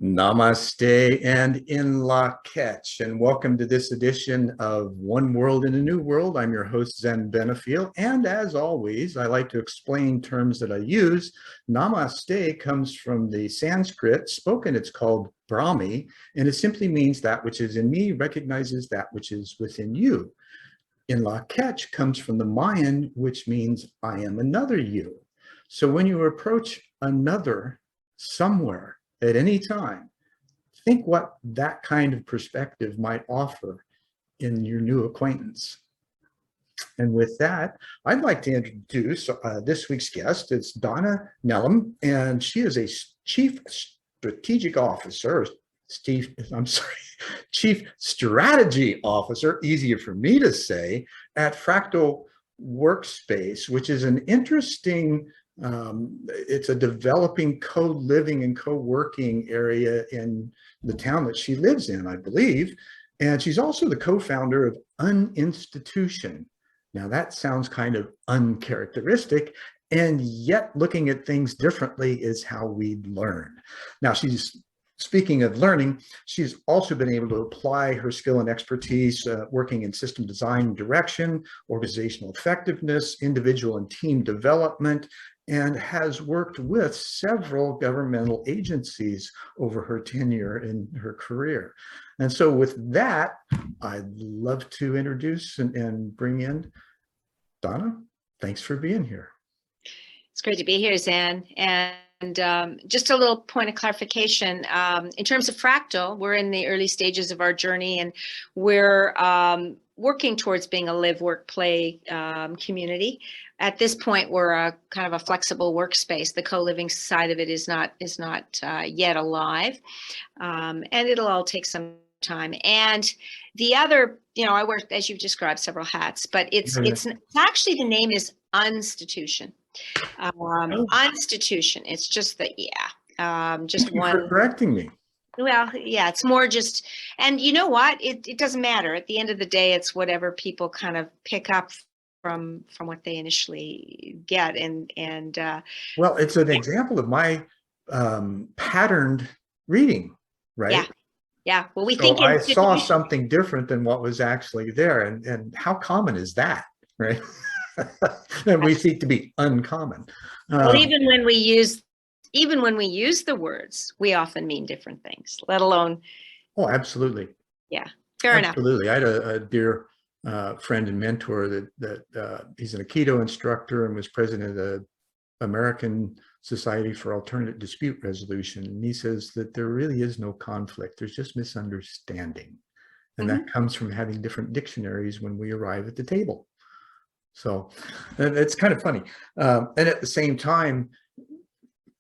Namaste and in la catch, and welcome to this edition of One World in a New World. I'm your host, Zen Benefiel, and as always, I like to explain terms that I use. Namaste comes from the Sanskrit. Spoken, it's called Brahmi, and it simply means that which is in me recognizes that which is within you. In la catch comes from the Mayan, which means I am another you. So when you approach another somewhere, at any time, think what that kind of perspective might offer in your new acquaintance. And with that, I'd like to introduce this week's guest. It's Donna Nelham, and she is a Chief Strategic Officer, Chief Strategy Officer, easier for me to say, at Fractal Workspace, which is an interesting it's a developing co-living and co-working area in the town that she lives in, I believe. And she's also the co-founder of Uninstitution. Now that sounds kind of uncharacteristic, and yet looking at things differently is how we learn. Now speaking of learning, she's also been able to apply her skill and expertise working in system design and direction, organizational effectiveness, individual and team development, and has worked with several governmental agencies over her tenure in her career. And so with that, I'd love to introduce and bring in Donna. Thanks for being here. It's great to be here, Zan. And just a little point of clarification, in terms of Fractal, we're in the early stages of our journey, and we're working towards being a live, work, play community. At this point, we're a kind of a flexible workspace. The co-living side of it is not yet alive, and it'll all take some time. And the other, I wear, as you've described, several hats, but it's actually, the name is Unstitution. Unstitution. It's just the just Thank you one. for correcting me. Well, yeah, it's more just, and you know what? It doesn't matter. At the end of the day, it's whatever people kind of pick up from what they initially get, and well, it's an example of my patterned reading, right? Yeah. Well, we so think I saw something different than what was actually there, and how common is that, right? And we seek to be uncommon. Well, even when we use the words, we often mean different things, let alone. Oh, absolutely. Yeah, fair enough. Absolutely. I had a dear friend and mentor that he's an Aikido instructor and was president of the American Society for Alternative Dispute Resolution. And he says that there really is no conflict. There's just misunderstanding. And that comes from having different dictionaries when we arrive at the table. So it's kind of funny. And at the same time,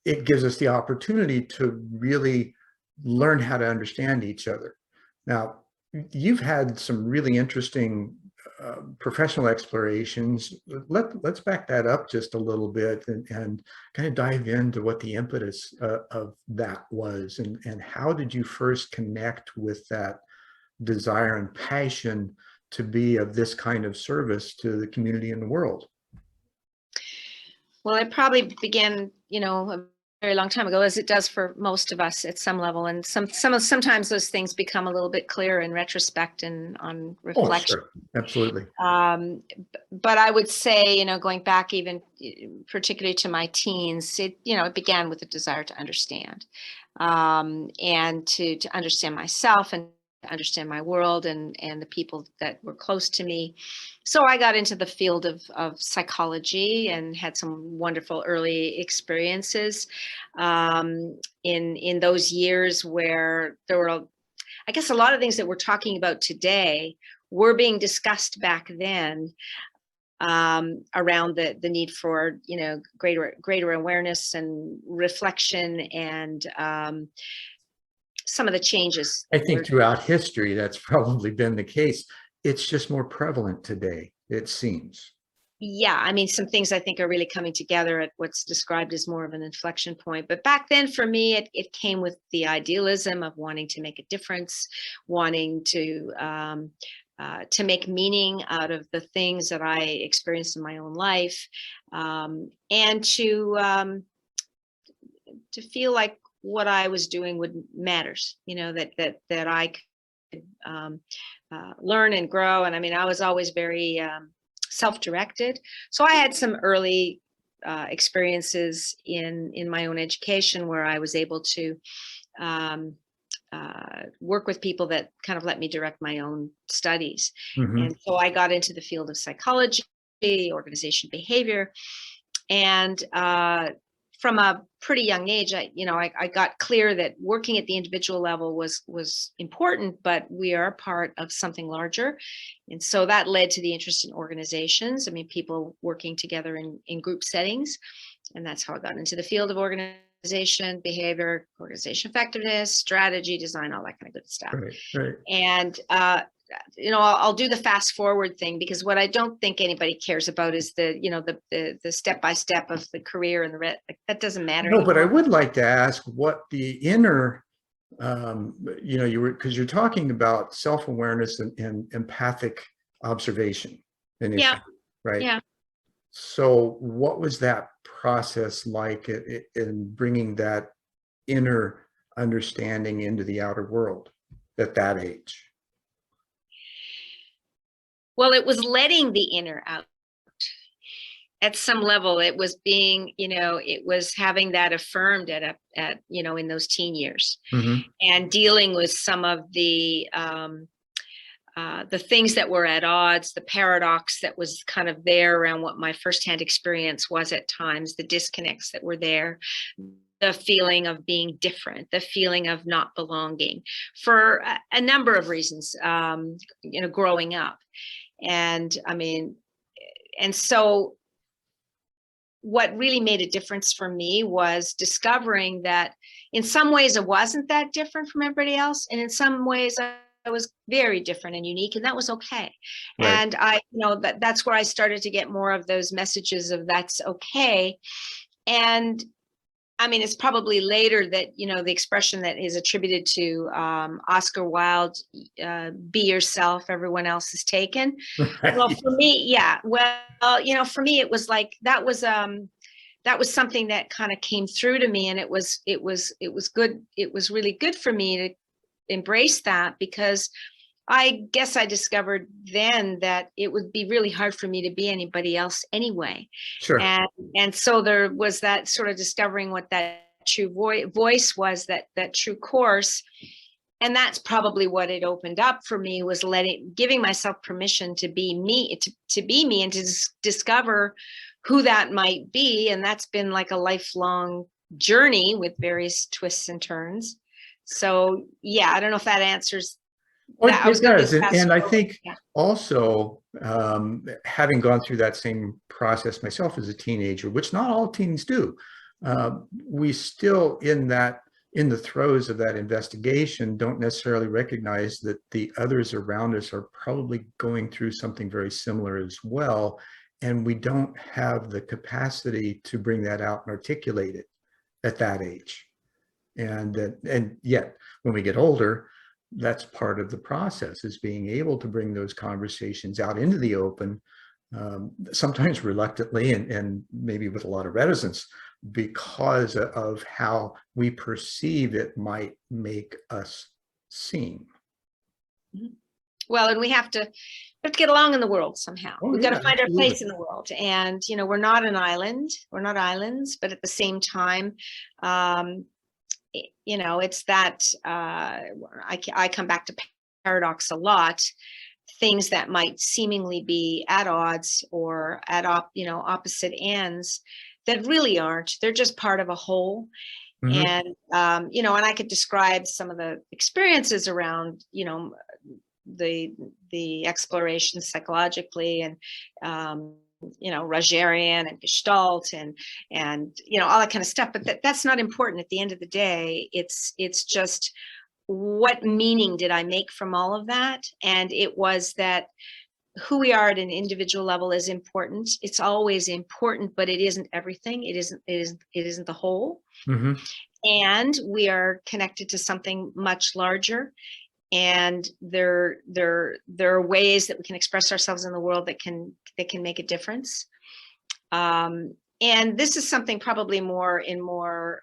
it gives us the opportunity to really learn how to understand each other. Now, you've had some really interesting professional explorations. Let's back that up just a little bit and kind of dive into what the impetus of that was, and how did you first connect with that desire and passion to be of this kind of service to the community and the world? Well, it probably began, a very long time ago, as it does for most of us at some level. And sometimes those things become a little bit clearer in retrospect and on reflection. Oh, sure. Absolutely. But I would say, going back even particularly to my teens, it began with a desire to understand, and to understand myself and understand my world and the people that were close to me. So I got into the field of psychology and had some wonderful early experiences in those years where there were, I guess, a lot of things that we're talking about today were being discussed back then, around the need for greater awareness and reflection and some of the changes. I think throughout history, that's probably been the case. It's just more prevalent today, it seems. Yeah, I mean, some things I think are really coming together at what's described as more of an inflection point. But back then, for me, it came with the idealism of wanting to make a difference, wanting to make meaning out of the things that I experienced in my own life, and to feel like what I was doing matters, that I could learn and grow. And I mean, I was always very self-directed. So I had some early experiences in my own education where I was able to work with people that kind of let me direct my own studies. And so I got into the field of psychology, organization behavior, and from a pretty young age, I got clear that working at the individual level was important, but we are part of something larger. And so that led to the interest in organizations. I mean, people working together in group settings. And that's how I got into the field of organization behavior, organization effectiveness, strategy, design, all that kind of good stuff. Right. And I'll do the fast forward thing, because what I don't think anybody cares about is the step by step of the career and the rest. That doesn't matter. No, but I anymore. would like to ask what the inner, because you're talking about self-awareness and empathic observation initially, right? Yeah. So what was that process like in bringing that inner understanding into the outer world at that age? Well, it was letting the inner out. At some level, it was being, it was having that affirmed in those teen years, and dealing with some of the things that were at odds, the paradox that was kind of there around what my firsthand experience was at times, the disconnects that were there, the feeling of being different, the feeling of not belonging, for a number of reasons, growing up. And I mean, and so what really made a difference for me was discovering that in some ways I wasn't that different from everybody else. And in some ways I was very different and unique, and that was okay. Right. And that's where I started to get more of those messages of that's okay. And I mean, it's probably later that, the expression that is attributed to Oscar Wilde, be yourself, everyone else is taken. Right. Well, for me, yeah. Well, for me, it was like, that was something that kind of came through to me, and it was good. It was really good for me to embrace that, because I guess I discovered then that it would be really hard for me to be anybody else anyway. Sure. And so there was that sort of discovering what that true voice was, that true course. And that's probably what it opened up for me, was giving myself permission to be me, to be me, and to discover who that might be. And that's been like a lifelong journey with various twists and turns. So yeah, I don't know if that answers. Well, it does. And I think also, having gone through that same process myself as a teenager, which not all teens do, we still in the throes of that investigation don't necessarily recognize that the others around us are probably going through something very similar as well. And we don't have the capacity to bring that out and articulate it at that age. And yet when we get older, that's part of the process, is being able to bring those conversations out into the open, sometimes reluctantly and maybe with a lot of reticence, because of how we perceive it might make us seen. Well, and we have to get along in the world somehow. We've got to find our place in the world. And, we're not an island. We're not islands, but at the same time, it's that I come back to paradox a lot. Things that might seemingly be at odds or at opposite ends, that really aren't. They're just part of a whole. And and I could describe some of the experiences around the exploration psychologically, and Rogerian and Gestalt and all that kind of stuff. But that's not important at the end of the day. It's just, what meaning did I make from all of that? And it was that who we are at an individual level is important. It's always important, but it isn't everything. It isn't the whole. And we are connected to something much larger. And there are ways that we can express ourselves in the world that can make a difference. And this is something probably more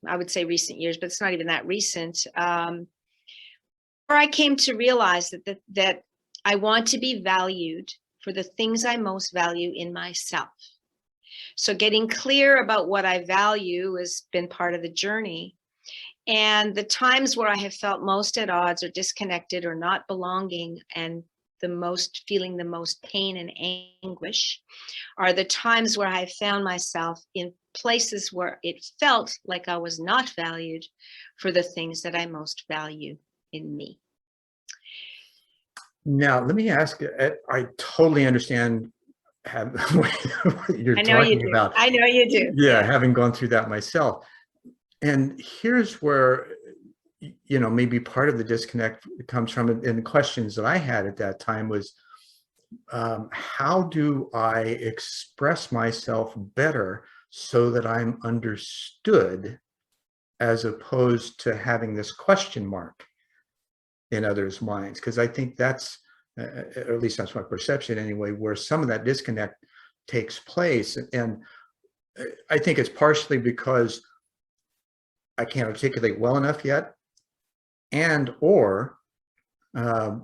I would say recent years, but it's not even that recent, where I came to realize that I want to be valued for the things I most value in myself. So getting clear about what I value has been part of the journey. And the times where I have felt most at odds or disconnected or not belonging and feeling the most pain and anguish are the times where I found myself in places where it felt like I was not valued for the things that I most value in me. Now, let me ask you, I totally understand what you're I know you talking do. about. I know you do. Yeah, having gone through that myself. And here's where, maybe part of the disconnect comes from, and the questions that I had at that time was, how do I express myself better so that I'm understood, as opposed to having this question mark in others' minds? Because I think that's, or at least that's my perception anyway, where some of that disconnect takes place. And I think it's partially because I can't articulate well enough yet, and or the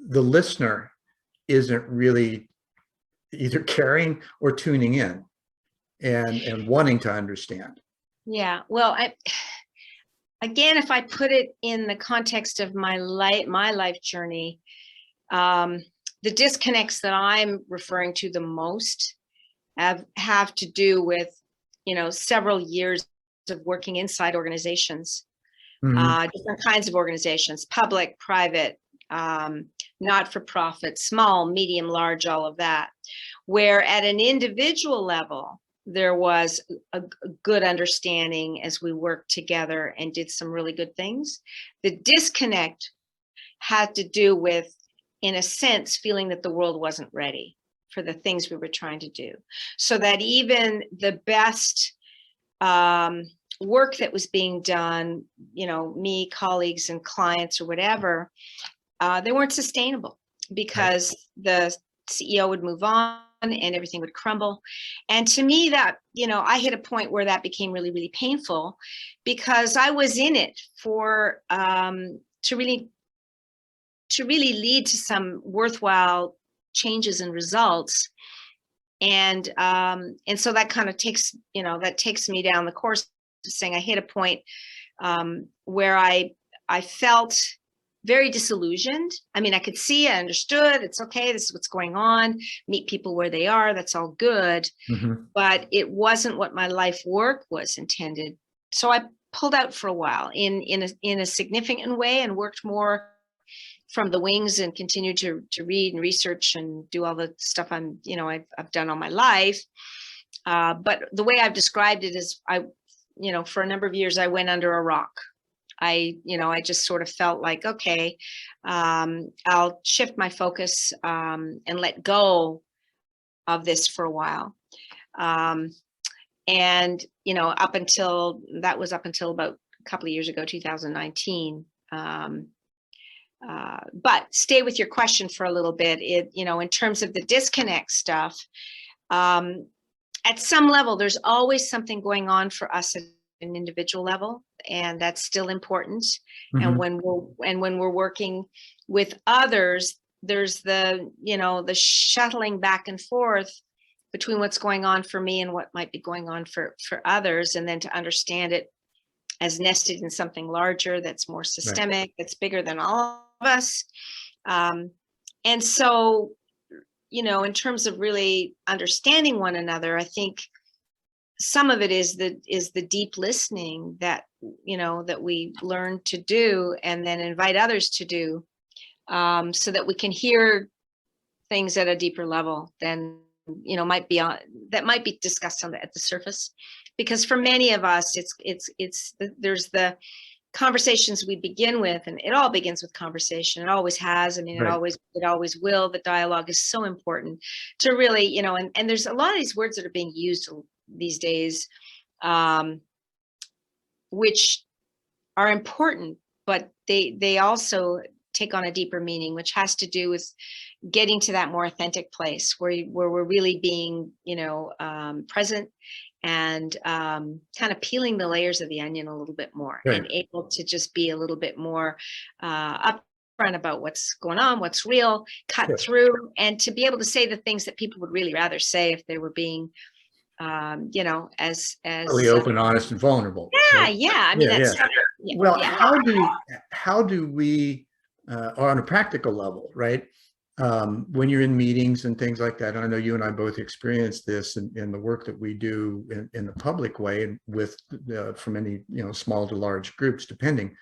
listener isn't really either caring or tuning in and wanting to understand. Yeah. Well, again, if I put it in the context of my life journey, the disconnects that I'm referring to the most have to do with, several years of working inside organizations, different kinds of organizations, public, private, not-for-profit, small, medium, large, all of that, where at an individual level, there was a good understanding as we worked together and did some really good things. The disconnect had to do with, in a sense, feeling that the world wasn't ready for the things we were trying to do. So that even the best work that was being done, me, colleagues and clients or whatever, they weren't sustainable because the CEO would move on and everything would crumble. And to me, that, I hit a point where that became really, really painful, because I was in it for to really lead to some worthwhile changes and results. And so that kind of takes me down the course of saying I hit a point where I felt very disillusioned. I mean, I could see, I understood, it's okay, this is what's going on, meet people where they are, that's all good. But it wasn't what my life work was intended. So I pulled out for a while in a significant way and worked more from the wings and continued to read and research and do all the stuff I've done all my life. But the way I've described it is for a number of years, I went under a rock. I just sort of felt like, okay, I'll shift my focus and let go of this for a while. And, up until about a couple of years ago, 2019. But stay with your question for a little bit. In terms of the disconnect stuff, at some level, there's always something going on for us at an individual level, and that's still important. And when we're working with others, there's the shuttling back and forth between what's going on for me and what might be going on for others, and then to understand it as nested in something larger that's more systemic, right, that's bigger than all of us. And so, in terms of really understanding one another, I think some of it is the deep listening that we learn to do and then invite others to do, so that we can hear things at a deeper level than might be discussed at the surface. Because for many of us, there's the conversations we begin with, and it all begins with conversation. It always has. I mean, right, it always will. The dialogue is so important to really, and there's a lot of these words that are being used these days, which are important, but they also take on a deeper meaning, which has to do with getting to that more authentic place where we're really being, present and kind of peeling the layers of the onion a little bit more, Right. and able to just be a little bit more upfront about what's going on, what's real, cut Sure. through, and to be able to say the things that people would really rather say if they were being, you know, as Really open, honest, and vulnerable. yeah, Right? yeah. I mean, Yeah, that's yeah. yeah, Well, yeah. how do we, on a practical level, right? When you're in meetings and things like that, and I know you and I both experience this in the work that we do in the public way, and with from any, you know, small to large groups, depending,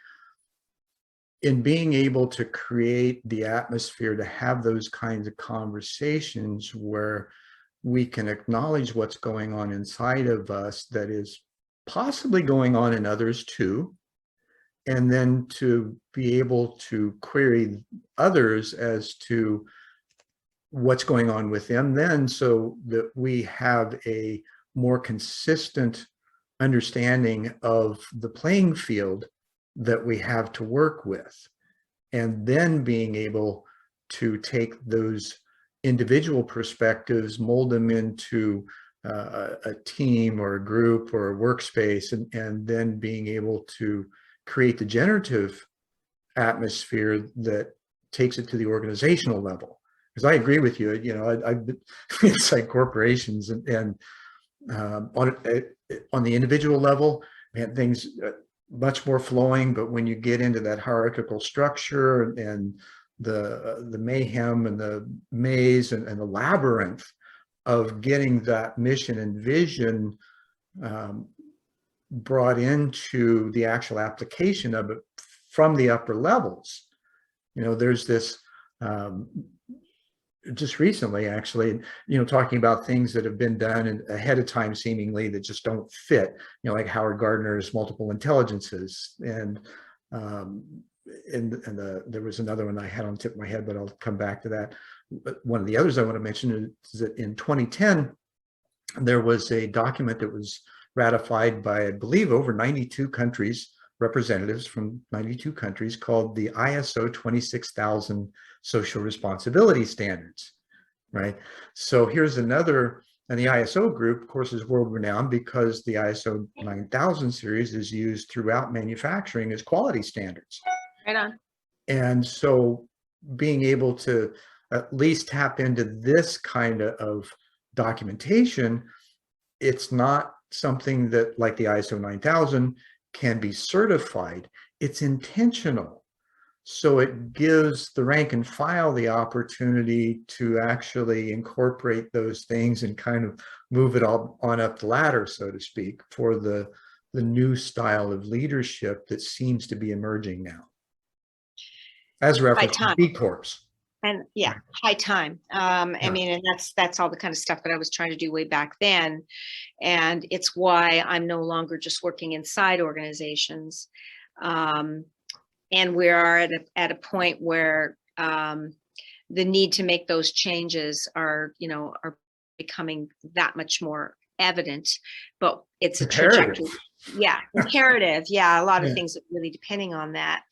in being able to create the atmosphere to have those kinds of conversations where we can acknowledge what's going on inside of us that is possibly going on in others too, and then to be able to query others as to what's going on with them then, so that we have a more consistent understanding of the playing field that we have to work with, and then being able to take those individual perspectives, mold them into a team or a group or a workspace, and then being able to create the generative atmosphere that takes it to the organizational level. Because I agree with you, you know, I've been inside corporations, and on the individual level, man, things much more flowing. But when you get into that hierarchical structure and the mayhem and the maze and the labyrinth of getting that mission and vision brought into the actual application of it from the upper levels, you know, there's this just recently, actually, you know, talking about things that have been done ahead of time, seemingly, that just don't fit, you know, like Howard Gardner's multiple intelligences. And there was another one I had on the tip of my head, but I'll come back to that. But one of the others I want to mention is that in 2010, there was a document that was ratified by, I believe, over 92 countries, representatives from 92 countries, called the ISO 26000 social responsibility standards, right? So here's another, and the ISO group, of course, is world renowned because the ISO 9000 series is used throughout manufacturing as quality standards. Right on. And so being able to at least tap into this kind of documentation, it's not something that, like the ISO 9000, can be certified. It's intentional. So it gives the rank and file the opportunity to actually incorporate those things and kind of move it all on up the ladder, so to speak, for the new style of leadership that seems to be emerging now, as referenced to B Corps. And yeah, high time. I mean, and that's all the kind of stuff that I was trying to do way back then. And it's why I'm no longer just working inside organizations. And we are at a point where the need to make those changes are becoming that much more evident. But it's a trajectory. Yeah, imperative. Yeah, a lot of things are really depending on that.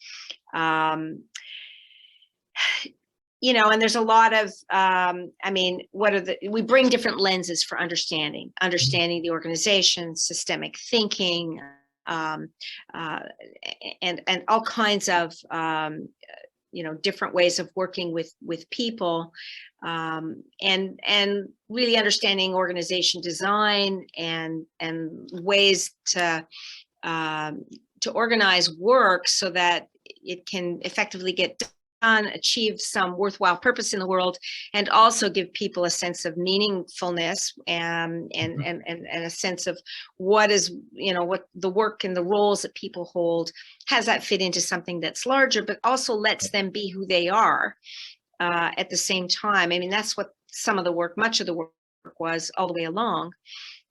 You know, and there's a lot of, I mean, we bring different lenses for understanding the organization, systemic thinking, and all kinds of, you know, different ways of working with people, and really understanding organization design and ways to organize work so that it can effectively get done, achieve some worthwhile purpose in the world, and also give people a sense of meaningfulness and a sense of what is, you know, what the work and the roles that people hold, has that fit into something that's larger, but also lets them be who they are at the same time. I mean, that's what much of the work was all the way along.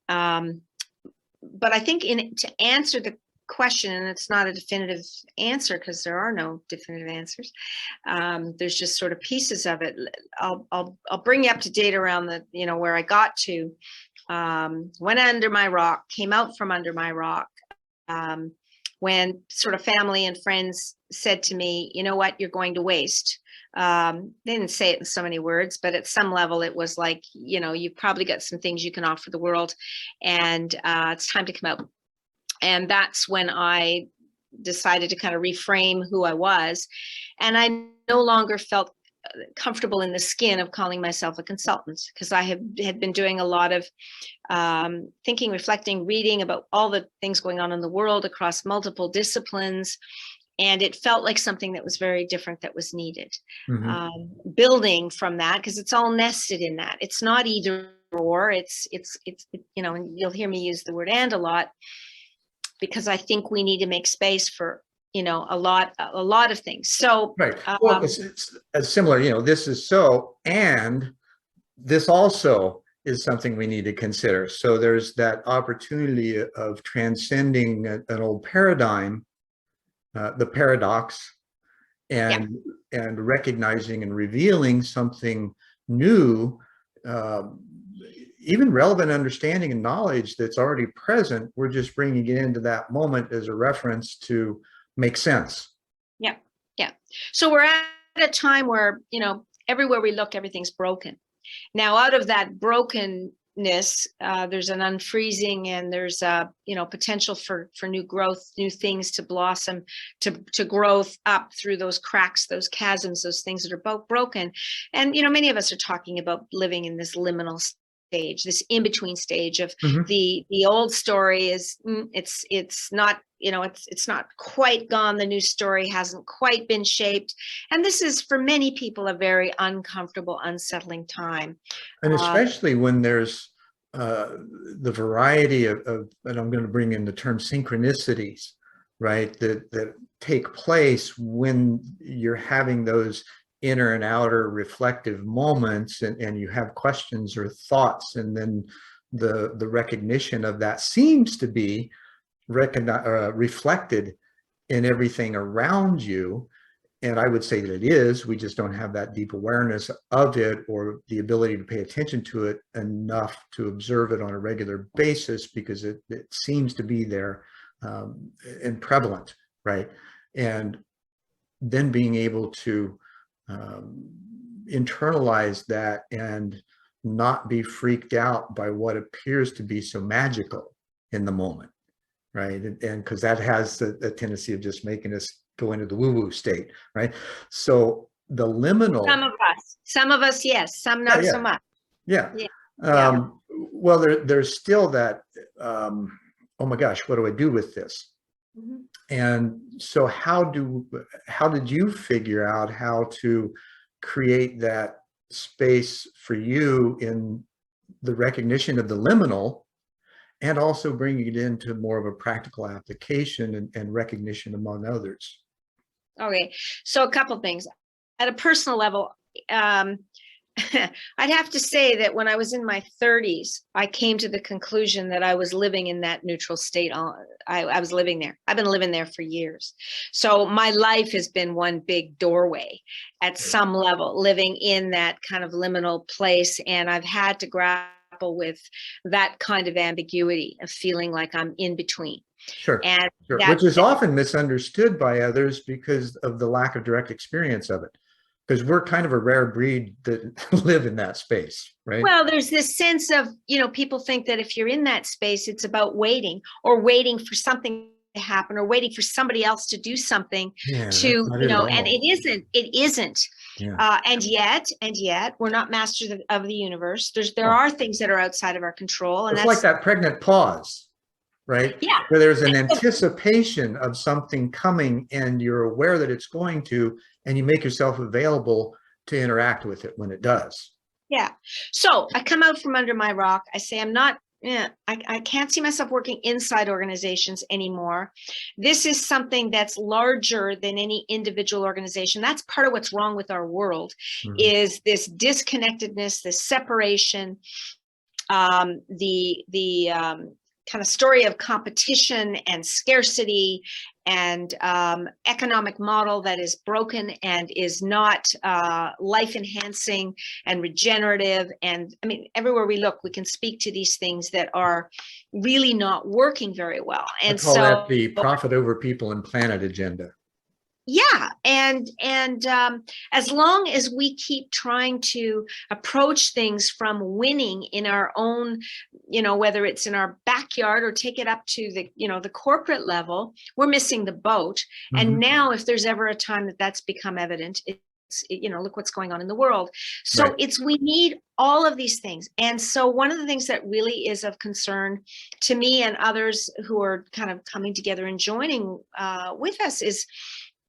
But I think to answer the question, and it's not a definitive answer because there are no definitive answers. There's just sort of pieces of it. I'll bring you up to date around the, you know, where I got to. Went under my rock, came out from under my rock, when sort of family and friends said to me, you know what, you're going to waste. they didn't say it in so many words, but at some level it was like, you've probably got some things you can offer the world, and it's time to come out. And that's when I decided to kind of reframe who I was. And I no longer felt comfortable in the skin of calling myself a consultant, because I had been doing a lot of thinking, reflecting, reading about all the things going on in the world across multiple disciplines. And it felt like something that was very different that was needed. Building from that, because it's all nested in that. It's not either or, it's and you'll hear me use the word "and" a lot, because I think we need to make space for, a lot of things. So, right. Well, it's similar, this is so, and this also is something we need to consider. So there's that opportunity of transcending an old paradigm, the paradox, and recognizing and revealing something new, even relevant understanding and knowledge that's already present. We're just bringing it into that moment as a reference to make sense. Yeah. So we're at a time where, everywhere we look, everything's broken. Now, out of that brokenness, there's an unfreezing, and there's potential for new growth, new things to blossom, to growth up through those cracks, those chasms, those things that are both broken. And many of us are talking about living in this liminal stage, this in-between stage of the old story is it's not it's not quite gone, the new story hasn't quite been shaped, and this is for many people a very uncomfortable, unsettling time, and especially when there's the variety of and I'm going to bring in the term synchronicities, right, that take place when you're having those inner and outer reflective moments, and you have questions or thoughts, and then the recognition of that seems to be reflected in everything around you. And I would say that it is, we just don't have that deep awareness of it, or the ability to pay attention to it enough to observe it on a regular basis, because it seems to be there and prevalent, right? And then being able to internalize that and not be freaked out by what appears to be so magical in the moment, right? And because that has a tendency of just making us go into the woo-woo state, right? So the liminal, some of us yes, some not so much. Well, there's still that oh my gosh, what do I do with this? And so how did you figure out how to create that space for you in the recognition of the liminal, and also bringing it into more of a practical application and recognition among others? Okay, so a couple things. At a personal level, I'd have to say that when I was in my 30s, I came to the conclusion that I was living in that neutral state. I was living there. I've been living there for years. So my life has been one big doorway at some level, living in that kind of liminal place. And I've had to grapple with that kind of ambiguity of feeling like I'm in between. Sure. And which is often misunderstood by others because of the lack of direct experience of it. Because we're kind of a rare breed that live in that space, right? Well, there's this sense of, people think that if you're in that space, it's about waiting for something to happen, or waiting for somebody else to do something and it isn't. Yeah. And yet we're not masters of the universe. There are things that are outside of our control. And it's like that pregnant pause, right? Yeah. Where there's an anticipation of something coming, and you're aware that it's going to, and you make yourself available to interact with it when it does. Yeah. So I come out from under my rock. I say, I can't see myself working inside organizations anymore. This is something that's larger than any individual organization. That's part of what's wrong with our world, is this disconnectedness, this separation, the kind of story of competition and scarcity and economic model that is broken and is not life enhancing and regenerative. And I mean, everywhere we look, we can speak to these things that are really not working very well. And I call that the profit over people and planet agenda. Yeah, and as long as we keep trying to approach things from winning in our own, whether it's in our backyard or take it up to the, the corporate level, we're missing the boat. And now, if there's ever a time that that's become evident, look what's going on in the world. So Right. we need all of these things. And so one of the things that really is of concern to me and others who are kind of coming together and joining with us is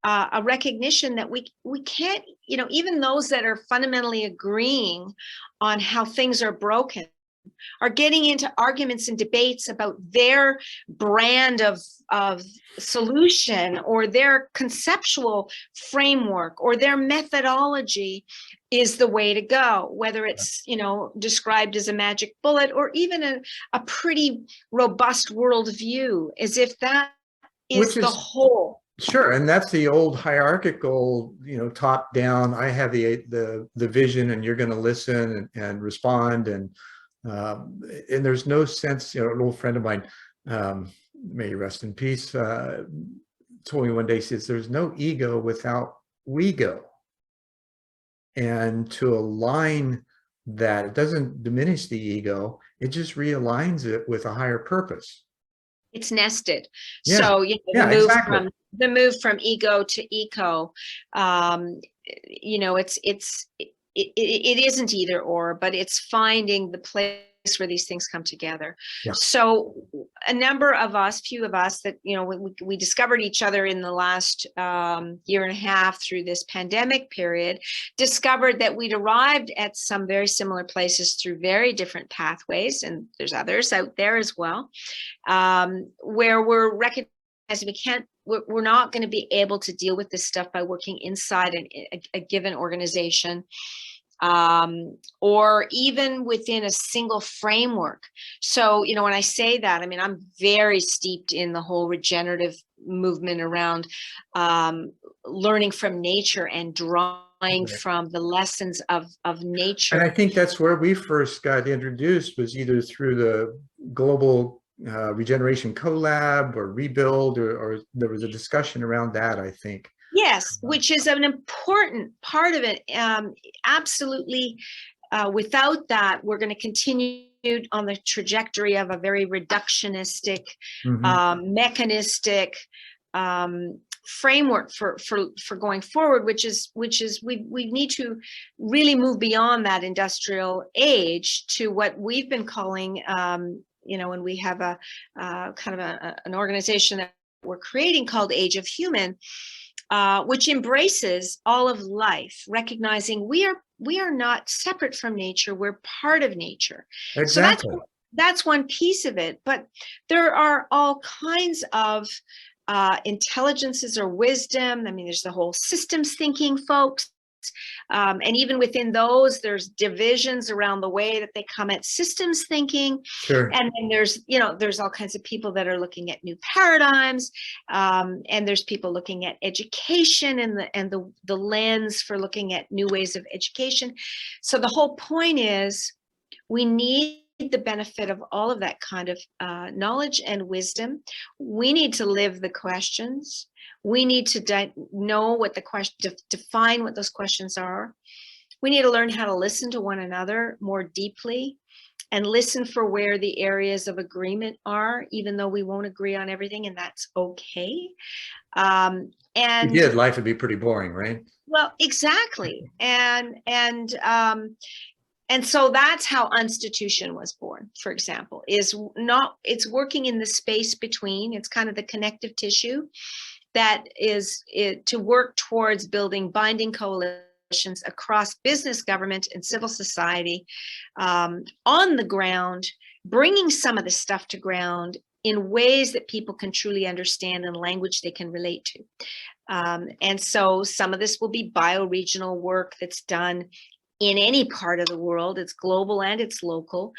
a recognition that we can't, even those that are fundamentally agreeing on how things are broken are getting into arguments and debates about their brand of solution or their conceptual framework or their methodology is the way to go, whether it's, described as a magic bullet or even a pretty robust worldview, as if that is Which the is whole. sure, and that's the old hierarchical, top down. I have the vision, and you're going to listen and respond, and there's no sense. An old friend of mine, may he rest in peace, told me one day, he says, "There's no ego without we go," and to align that, it doesn't diminish the ego; it just realigns it with a higher purpose. It's nested. Yeah, So, yeah, exactly. the move from ego to eco, it isn't either or, but it's finding the place where these things come together. Yeah. So few of us that, we discovered each other in the last year and a half through this pandemic period, discovered that we'd arrived at some very similar places through very different pathways. And there's others out there as well, where we're recognizing we're not going to be able to deal with this stuff by working inside a given organization, or even within a single framework. So, when I say that, I'm very steeped in the whole regenerative movement around learning from nature and drawing from the lessons of nature. And I think that's where we first got introduced, was either through the global regeneration collab or rebuild, or there was a discussion around that, I think. Yes, which is an important part of it. Absolutely. Without that, we're going to continue on the trajectory of a very reductionistic, mechanistic framework for going forward, which is we need to really move beyond that industrial age to what we've been calling, and we have a kind of an organization that we're creating called Age of Human, which embraces all of life, recognizing we are not separate from nature, we're part of nature. Exactly. So that's one piece of it, but there are all kinds of intelligences or wisdom. There's the whole systems thinking folks. And even within those, there's divisions around the way that they come at systems thinking. Sure. And then there's all kinds of people that are looking at new paradigms. And there's people looking at education and the lens for looking at new ways of education. So the whole point is we need the benefit of all of that kind of knowledge and wisdom. We need to live the questions. We need to know what the question, define what those questions are. We need to learn how to listen to one another more deeply and listen for where the areas of agreement are, even though we won't agree on everything, and that's okay. And if you did, life would be pretty boring, right? Well, exactly. And so that's how Unstitution was born, for example, it's working in the space between, it's kind of the connective tissue that is to work towards building binding coalitions across business, government, and civil society on the ground, bringing some of the stuff to ground in ways that people can truly understand and language they can relate to. And so some of this will be bioregional work that's done in any part of the world. It's global and it's local.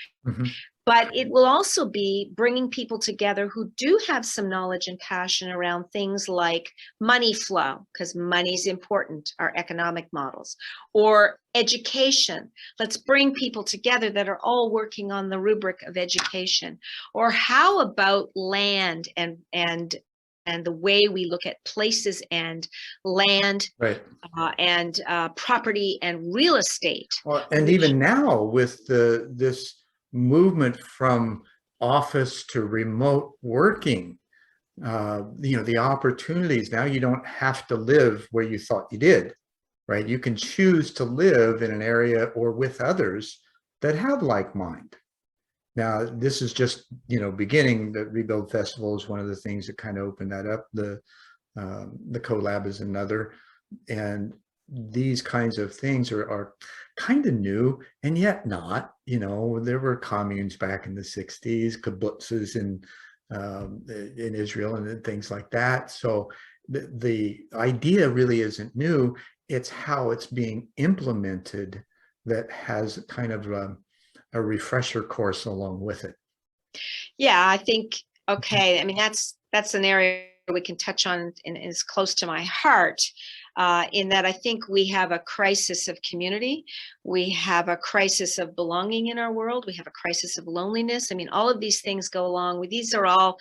But it will also be bringing people together who do have some knowledge and passion around things like money flow, because money's important, our economic models, or education. Let's bring people together that are all working on the rubric of education. Or how about land and and the way we look at places and land, Right. and property and real estate. Well, and even now with this movement from office to remote working, the opportunities now, you don't have to live where you thought you did, right? You can choose to live in an area or with others that have like mind. Now, this is just, beginning. The Rebuild Festival is one of the things that kind of opened that up. The CoLab is another. And these kinds of things are kind of new and yet not. There were communes back in the 60s, kibbutzes in Israel and things like that. So the idea really isn't new. It's how it's being implemented that has kind of a refresher course along with it. Yeah, I think, okay. I mean, that's an area we can touch on and is close to my heart, in that I think we have a crisis of community. We have a crisis of belonging in our world. We have a crisis of loneliness. I mean, all of these things go along with, these are all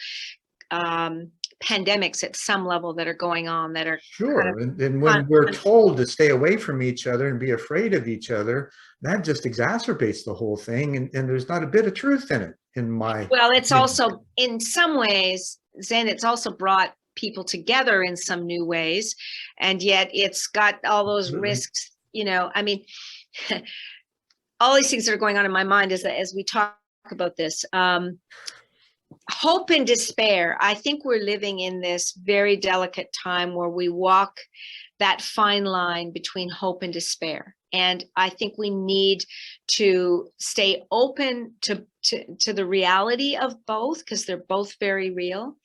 pandemics at some level that are going on that are sure. Kind of and when we're told to stay away from each other and be afraid of each other, that just exacerbates the whole thing. And there's not a bit of truth in it, in my well, it's also, in some ways, Zen, it's also brought people together in some new ways, and yet it's got all those risks. I mean, all these things that are going on in my mind is that as we talk about this, hope and despair. I think we're living in this very delicate time where we walk that fine line between hope and despair. And I think we need to stay open to the reality of both, because they're both very real.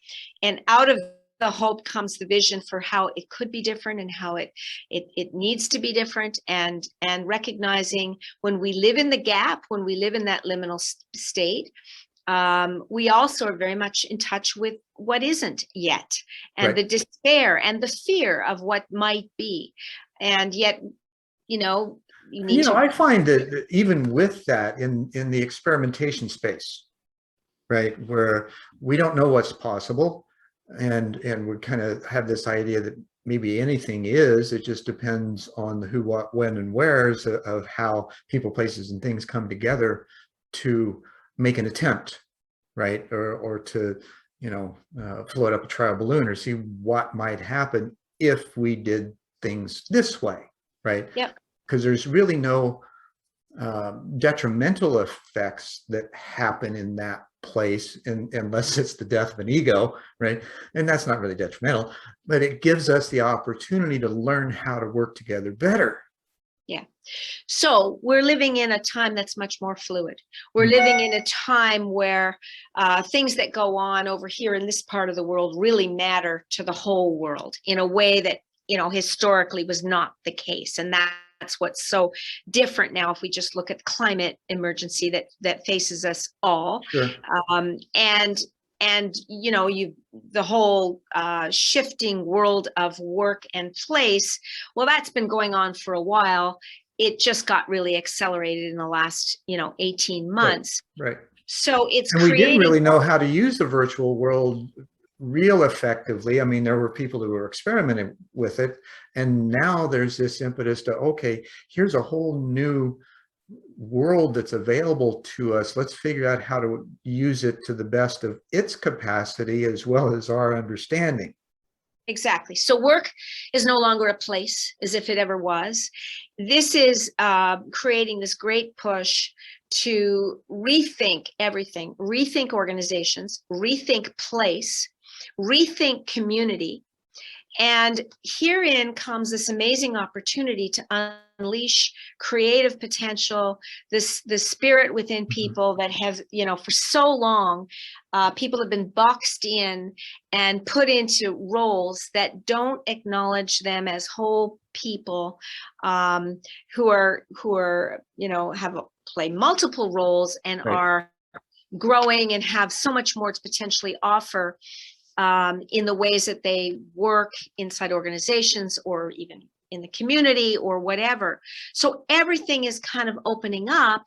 And out of the hope comes the vision for how it could be different and how it needs to be different, and recognizing when we live in the gap, when we live in that liminal state, we also are very much in touch with what isn't yet, and right. The despair and the fear of what might be. And yet, I find that even with that in the experimentation space, right, where we don't know what's possible, and we kind of have this idea that maybe anything is, it just depends on the who, what, when, and wheres of how people, places, and things come together to make an attempt, right, or to float up a trial balloon or see what might happen if we did things this way, right? Yep. Because there's really no detrimental effects that happen in that place, unless it's the death of an ego, right? And that's not really detrimental, but it gives us the opportunity to learn how to work together better. Yeah. So we're living in a time that's much more fluid. We're living in a time where things that go on over here in this part of the world really matter to the whole world in a way that, historically was not the case. And that's what's so different now if we just look at climate emergency that faces us all. Sure. And the whole shifting world of work and place, well, that's been going on for a while. It just got really accelerated in the last 18 months. Right. So it's, and we didn't really know how to use the virtual world real effectively. I mean, there were people who were experimenting with it, and now there's this impetus to, okay, here's a whole new world that's available to us. Let's figure out how to use it to the best of its capacity as well as our understanding. Exactly. So work is no longer a place as if it ever was. This is creating this great push to rethink everything, rethink organizations, rethink place, rethink community. And herein comes this amazing opportunity to unleash creative potential, the spirit within people that have, for so long, people have been boxed in and put into roles that don't acknowledge them as whole people, who are have play multiple roles and right. are growing and have so much more to potentially offer in the ways that they work inside organizations or even in the community or whatever. So everything is kind of opening up.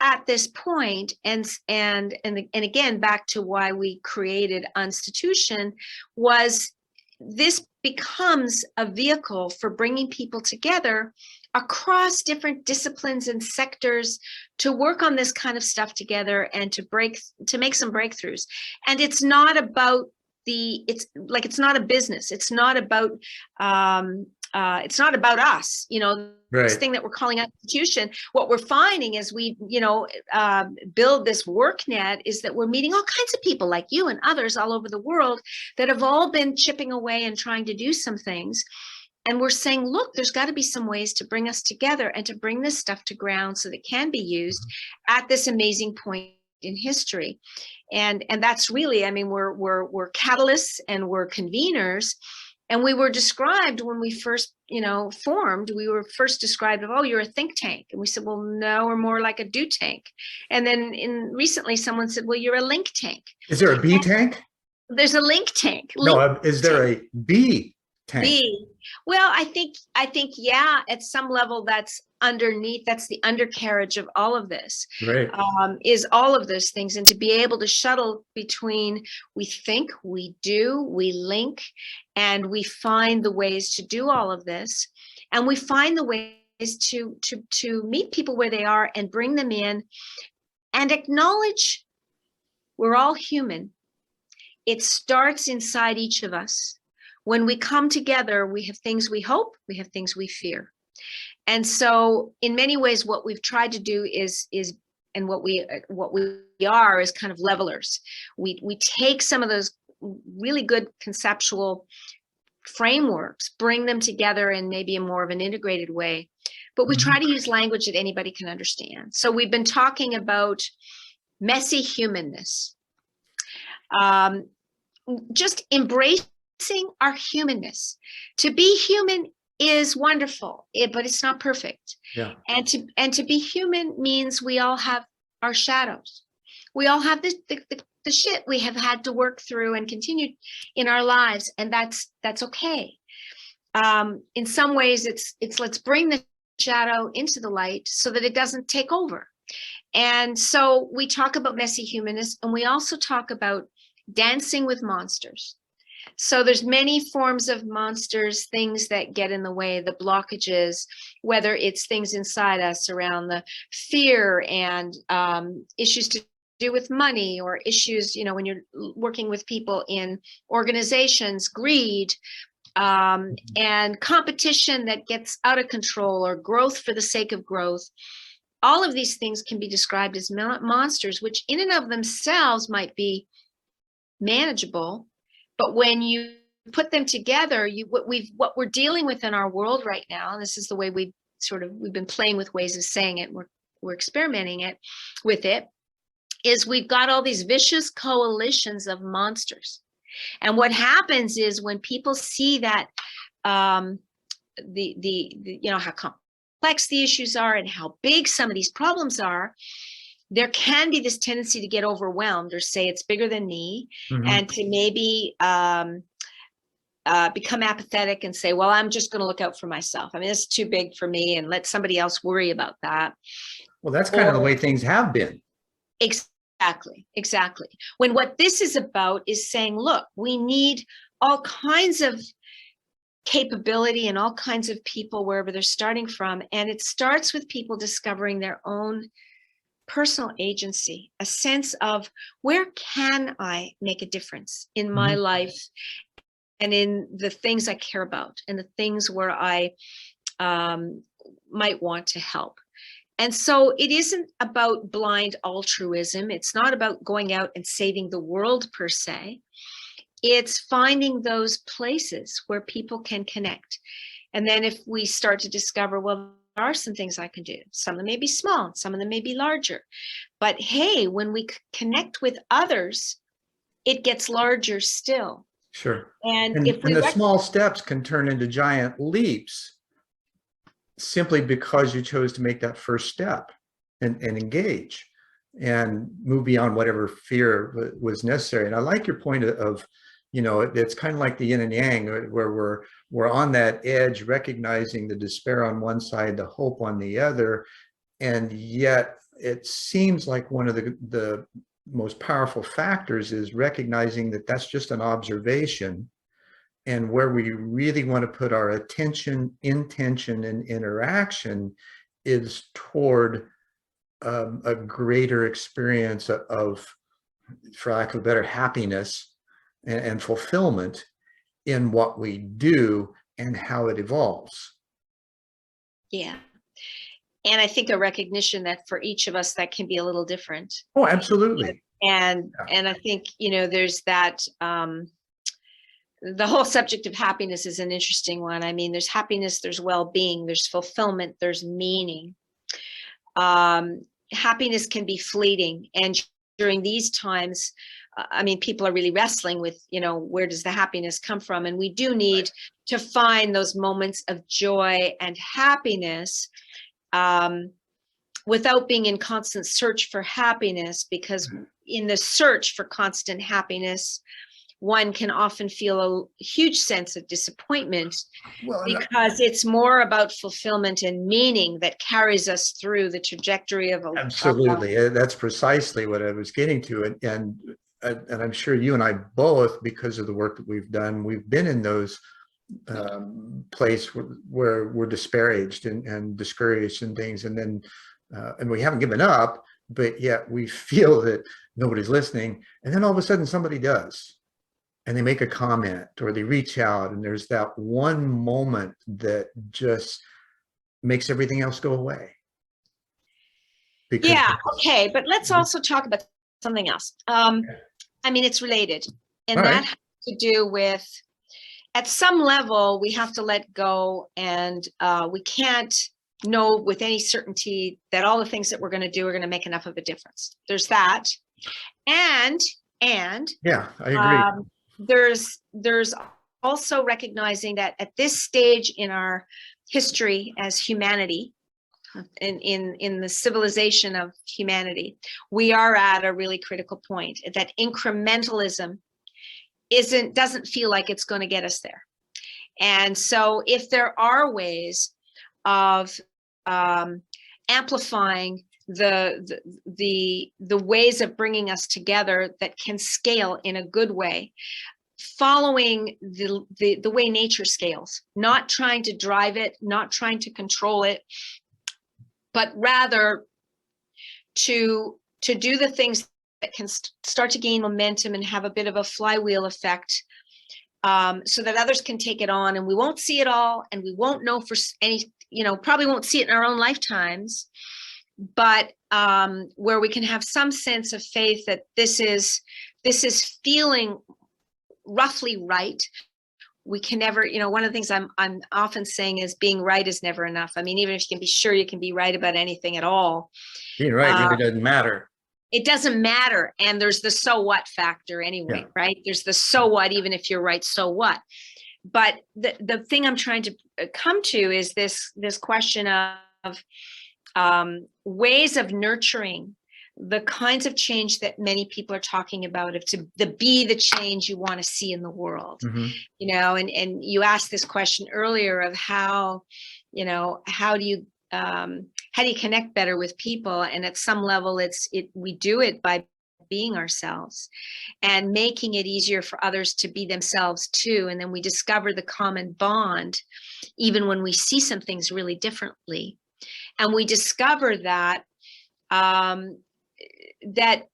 at this point, and again, back to why we created Unstitution, was this becomes a vehicle for bringing people together across different disciplines and sectors to work on this kind of stuff together and to make some breakthroughs. And it's not about it's not a business. It's not about us, Right. this thing that we're calling Institution. What we're finding as we, build this work net is that we're meeting all kinds of people like you and others all over the world that have all been chipping away and trying to do some things. And we're saying, look, there's got to be some ways to bring us together and to bring this stuff to ground so that it can be used at this amazing point in history. And that's really, I mean, we're catalysts and we're conveners. And we were described when we first, formed, we were first described of, oh, you're a think tank. And we said, well, no, we're more like a do tank. And then recently someone said, well, you're a link tank. Is there a B tank? There's a link tank. No, is there a B tank? B. Well, I think, yeah, at some level that's underneath, that's the undercarriage of all of this, right. Is all of those things. And to be able to shuttle between we think, we do, we link, and we find the ways to do all of this. And we find the ways to meet people where they are and bring them in and acknowledge we're all human. It starts inside each of us. When we come together, we have things we hope, we have things we fear. And so in many ways, what we've tried to do is and what we are is kind of levelers. We take some of those really good conceptual frameworks, bring them together in maybe a more of an integrated way, but we try to use language that anybody can understand. So we've been talking about messy humanness, just embracing our humanness. To be human is wonderful, but it's not perfect. Yeah. And to be human means we all have our shadows. We all have the shit we have had to work through and continue in our lives, and that's okay. In some ways, it's let's bring the shadow into the light so that it doesn't take over. And so we talk about messy humanness, and we also talk about dancing with monsters. So there's many forms of monsters, things that get in the way, the blockages, whether it's things inside us around the fear and issues to do with money, or issues, when you're working with people in organizations, greed, and competition that gets out of control, or growth for the sake of growth. All of these things can be described as monsters, which in and of themselves might be manageable. But when you put them together, what we're dealing with in our world right now, and this is the way we've been playing with ways of saying it, we're experimenting with it, is we've got all these vicious coalitions of monsters. And what happens is when people see that how complex the issues are and how big some of these problems are, there can be this tendency to get overwhelmed or say it's bigger than me, and to maybe become apathetic and say, well, I'm just going to look out for myself. I mean, it's too big for me, and let somebody else worry about that. Well, that's kind of the way things have been. Exactly. When what this is about is saying, look, we need all kinds of capability and all kinds of people wherever they're starting from. And it starts with people discovering their own personal agency, a sense of where can I make a difference in my life and in the things I care about and the things where I might want to help. And so it isn't about blind altruism. It's not about going out and saving the world per se. It's finding those places where people can connect. And then if we start to discover, well, there are some things I can do. Some of them may be small, some of them may be larger. But hey, when we connect with others, it gets larger still. Sure. And the small steps can turn into giant leaps simply because you chose to make that first step and engage and move beyond whatever fear was necessary. And I like your point of it's kind of like the yin and yang, where we're on that edge, recognizing the despair on one side, the hope on the other, and yet it seems like one of the most powerful factors is recognizing that that's just an observation, and where we really want to put our attention, intention, and interaction is toward a greater experience of, for lack of a better, happiness and fulfillment in what we do and how it evolves. Yeah. And I think a recognition that for each of us, that can be a little different. Oh, absolutely. And I think, there's that, the whole subject of happiness is an interesting one. I mean, there's happiness, there's well-being, there's fulfillment, there's meaning. Happiness can be fleeting. And during these times, people are really wrestling with, where does the happiness come from? And we do need to find those moments of joy and happiness, without being in constant search for happiness, because in the search for constant happiness, one can often feel a huge sense of disappointment, because it's more about fulfillment and meaning that carries us through the trajectory of a absolutely. That's precisely what I was getting to. And I'm sure you and I both, because of the work that we've done, we've been in those place where we're disparaged and discouraged and things, and then and we haven't given up, but yet we feel that nobody's listening, and then all of a sudden somebody does, and they make a comment or they reach out, and there's that one moment that just makes everything else go away. Yeah, okay, but let's also talk about something else. It's related, and that has to do with, at some level, we have to let go, and we can't know with any certainty that all the things that we're going to do are going to make enough of a difference. There's that. And yeah, I agree. There's also recognizing that at this stage in our history as humanity, in the civilization of humanity, we are at a really critical point, that incrementalism doesn't feel like it's going to get us there. And so if there are ways of amplifying the ways of bringing us together that can scale in a good way, following the way nature scales, not trying to drive it, not trying to control it, but rather to do the things that can start to gain momentum and have a bit of a flywheel effect, so that others can take it on, and we won't see it all, and we won't know for any, probably won't see it in our own lifetimes, but where we can have some sense of faith that this is feeling roughly right. We can never, one of the things I'm often saying is being right is never enough. Even if you can be sure you can be right about anything at all, being right really doesn't matter. It doesn't matter. And there's the so what factor anyway, right? There's the so what, even if you're right, so what? But the thing I'm trying to come to is this question of ways of nurturing the kinds of change that many people are talking about, to be the change you want to see in the world. And you asked this question earlier of how do you connect better with people? And at some level, we do it by being ourselves and making it easier for others to be themselves too. And then we discover the common bond, even when we see some things really differently. And we discover that that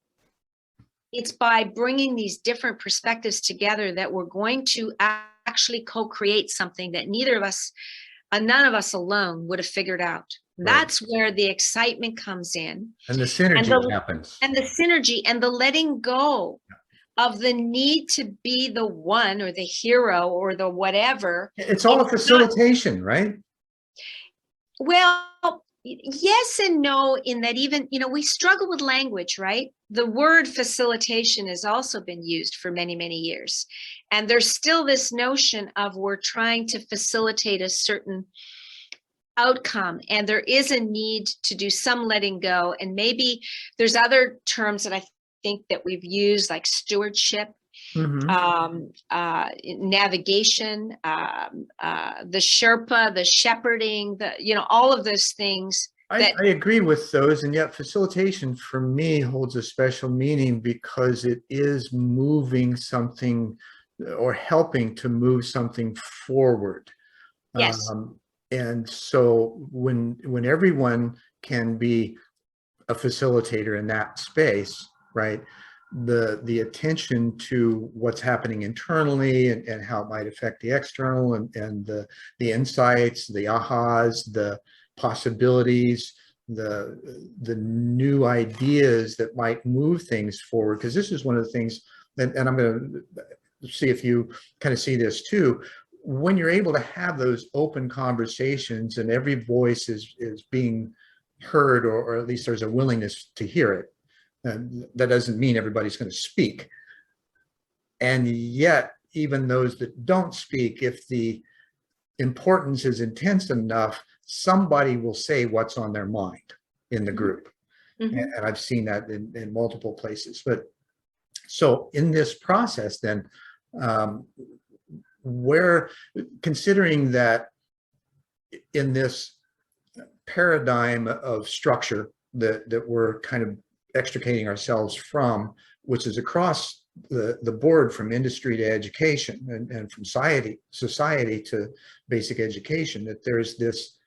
it's by bringing these different perspectives together that we're going to actually co-create something that none of us alone would have figured out. That's where the excitement comes in. And the synergy happens. And the synergy and the letting go of the need to be the one or the hero or the whatever. It's all a facilitation, right? Well, yes and no, in that even, we struggle with language, right? The word facilitation has also been used for many, many years. And there's still this notion of we're trying to facilitate a certain outcome. And there is a need to do some letting go. And maybe there's other terms that I think that we've used, like stewardship, navigation, the Sherpa, the shepherding, all of those things I agree with those, and yet facilitation for me holds a special meaning because it is moving something or helping to move something forward. Yes. And so when everyone can be a facilitator in that space, right? The attention to what's happening internally and how it might affect the external and the insights, the ahas, the possibilities, the new ideas that might move things forward. Because this is one of the things, and I'm going to see if you kind of see this too. When you're able to have those open conversations and every voice is being heard, or at least there's a willingness to hear it, that doesn't mean everybody's going to speak. And yet, even those that don't speak, if the importance is intense enough, somebody will say what's on their mind in the group. Mm-hmm. And I've seen that in multiple places. But so in this process, then, where, considering that in this paradigm of structure that we're kind of extricating ourselves from, which is across the board from industry to education and from society to basic education, that there's this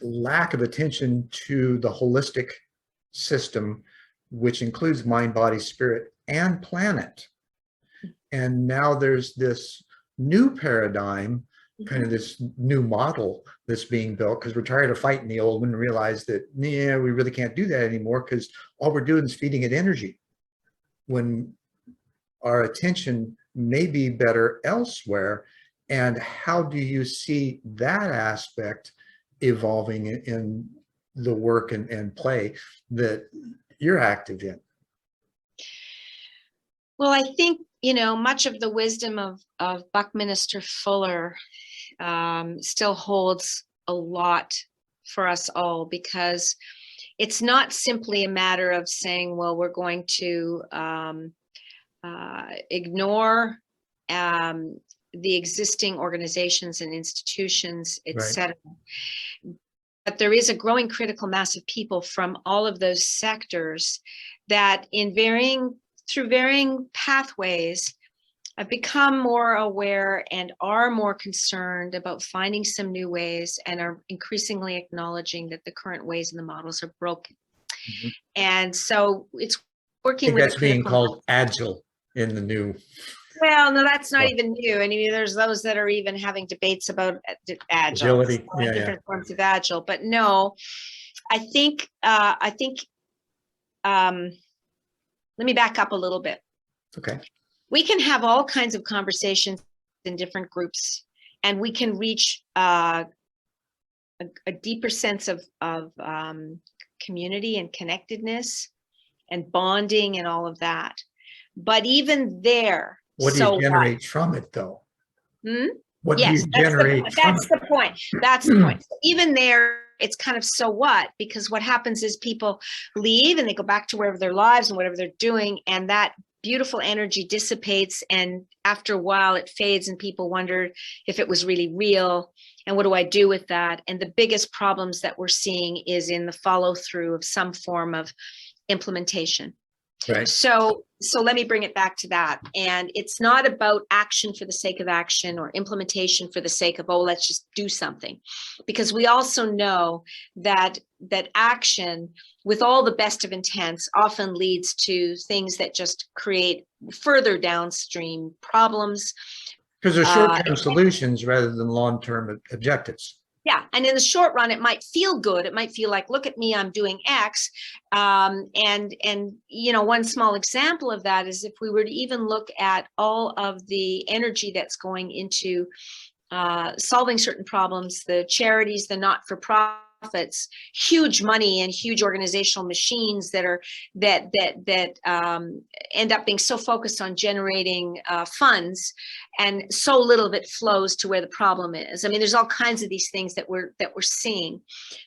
lack of attention to the holistic system, which includes mind, body, spirit, and planet. And now there's this new paradigm, kind of this new model that's being built, because we're tired of fighting the old one and realize that, yeah, we really can't do that anymore, because all we're doing is feeding it energy when our attention may be better elsewhere. And how do you see that aspect evolving in the work and play that you're active in? Well, I think, much of the wisdom of Buckminster Fuller still holds a lot for us all, because it's not simply a matter of saying, well, we're going to ignore the existing organizations and institutions, etc. Right. But there is a growing critical mass of people from all of those sectors that through varying pathways have become more aware and are more concerned about finding some new ways, and are increasingly acknowledging that the current ways and the models are broken. Mm-hmm. And so it's working with that's being called agile in the new. Well, no, that's not even new. I mean, there's those that are even having debates about agile, agility, different forms of agile. But no, I think. Let me back up a little bit. Okay. We can have all kinds of conversations in different groups, and we can reach a deeper sense of community and connectedness and bonding and all of that. But even there, what do you generate from it, though? What do you generate from it? That's the point. That's the point. So even there, it's kind of so what? Because what happens is people leave and they go back to wherever their lives and whatever they're doing, and that beautiful energy dissipates, and after a while it fades, and people wonder if it was really real, and what do I do with that? And the biggest problems that we're seeing is in the follow through of some form of implementation. Right. So let me bring it back to that. And it's not about action for the sake of action, or implementation for the sake of, oh, let's just do something. Because we also know that action, with all the best of intents, often leads to things that just create further downstream problems. Because they're short-term solutions rather than long-term objectives. Yeah. And in the short run, it might feel good. It might feel like, look at me, I'm doing X. And one small example of that is if we were to even look at all of the energy that's going into solving certain problems, the charities, the not-for-profits, huge money and huge organizational machines that end up being so focused on generating funds, and so little of it flows to where the problem is. I mean, there's all kinds of these things that we're seeing.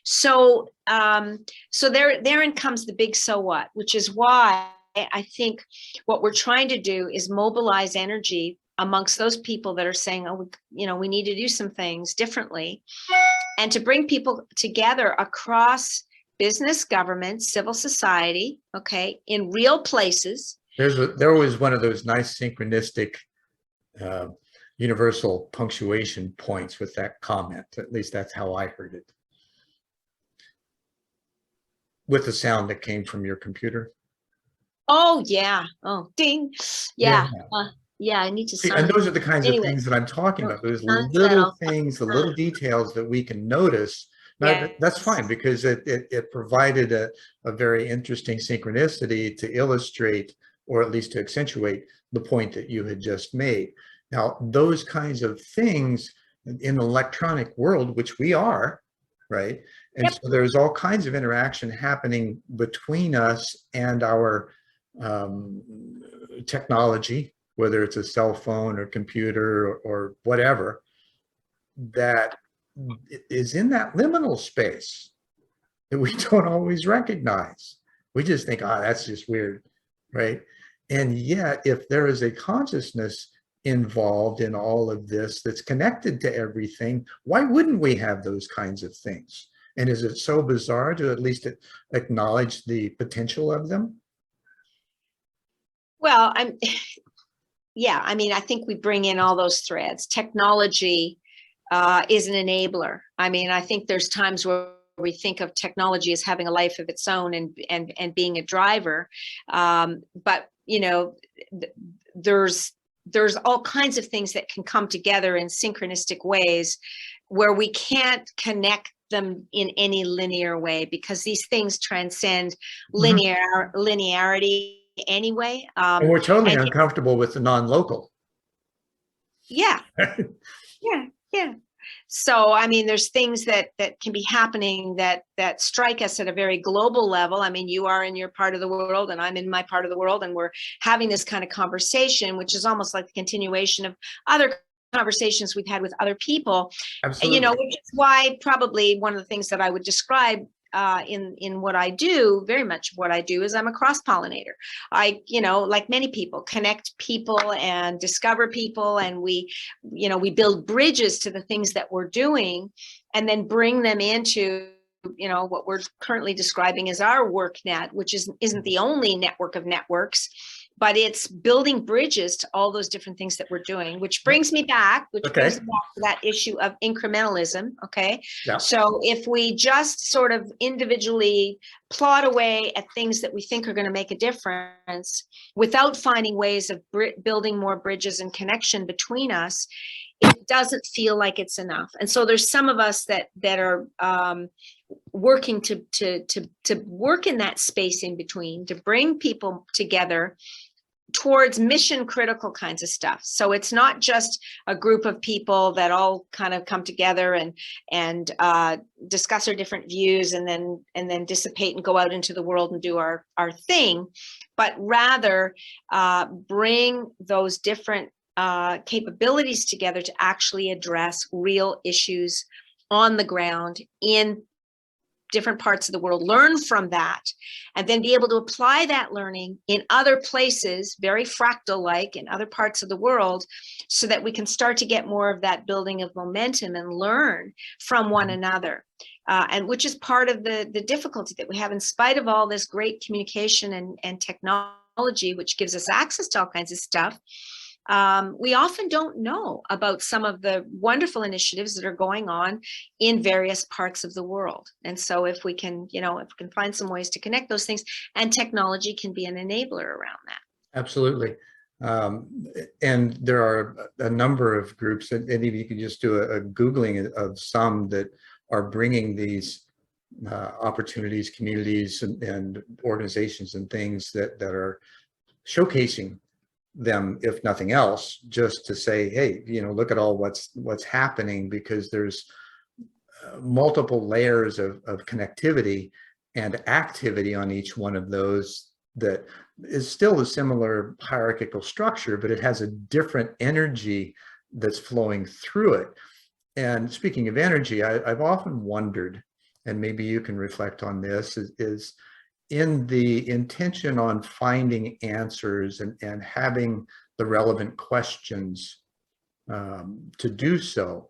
So therein comes the big so what, which is why I think what we're trying to do is mobilize energy amongst those people that are saying, oh, we need to do some things differently, and to bring people together across business, government, civil society, okay, in real places. There was one of those nice synchronistic universal punctuation points with that comment. At least that's how I heard it. With the sound that came from your computer. Oh, yeah. Oh, ding. Yeah. Yeah, I need to See, and those are the kinds of things that I'm talking about. Those little things, the little details that we can notice. Now, that's fine, because it provided a very interesting synchronicity to illustrate, or at least to accentuate, the point that you had just made. Now, those kinds of things in the electronic world, which we are, right? And so there's all kinds of interaction happening between us and our technology, whether it's a cell phone or computer or whatever, that is in that liminal space that we don't always recognize. We just think, oh, that's just weird, right? And yet, if there is a consciousness involved in all of this that's connected to everything, why wouldn't we have those kinds of things? And is it so bizarre to at least acknowledge the potential of them? Well, yeah, I mean, I think we bring in all those threads. Technology is an enabler. I mean, I think there's times where we think of technology as having a life of its own and being a driver. But, you know, there's all kinds of things that can come together in synchronistic ways where we can't connect them in any linear way, because these things transcend linearity anyway. And we're totally uncomfortable with the non-local. Yeah. Yeah. So, I mean, there's things that can be happening that strike us at a very global level. I mean, you are in your part of the world and I'm in my part of the world, and we're having this kind of conversation, which is almost like the continuation of other conversations we've had with other people. Absolutely. You know, which is why probably one of the things that I would describe in what I do, very much what I do, is I'm a cross-pollinator. I, you know, like many people, connect people and discover people, and we, you know, we build bridges to the things that we're doing, and then bring them into, you know, what we're currently describing as our work net, which isn't the only network of networks, but it's building bridges to all those different things that we're doing, which brings me back, brings me back to that issue of incrementalism. Okay. Yeah. So if we just sort of individually plot away at things that we think are going to make a difference without finding ways of building more bridges and connection between us, it doesn't feel like it's enough. And so there's some of us that are working to work in that space in between, to bring people together towards mission critical kinds of stuff. So it's not just a group of people that all kind of come together and discuss our different views and then dissipate and go out into the world and do our thing, but rather bring those different capabilities together to actually address real issues on the ground in different parts of the world, learn from that, and then be able to apply that learning in other places, very fractal-like in other parts of the world, so that we can start to get more of that building of momentum and learn from one another. And which is part of the difficulty that we have, in spite of all this great communication and technology, which gives us access to all kinds of stuff. We often don't know about some of the wonderful initiatives that are going on in various parts of the world. And so if we can, you know, if we can find some ways to connect those things, and technology can be an enabler around that. Absolutely. And there are a number of groups, and if you could just do a Googling of some that are bringing these opportunities, communities, and organizations and things that are showcasing them, if nothing else, just to say, hey, you know, look at all what's happening, because there's multiple layers of connectivity and activity on each one of those that is still a similar hierarchical structure, but it has a different energy that's flowing through it. And speaking of energy, I've often wondered, and maybe you can reflect on this, is in the intention on finding answers and having the relevant questions to do so,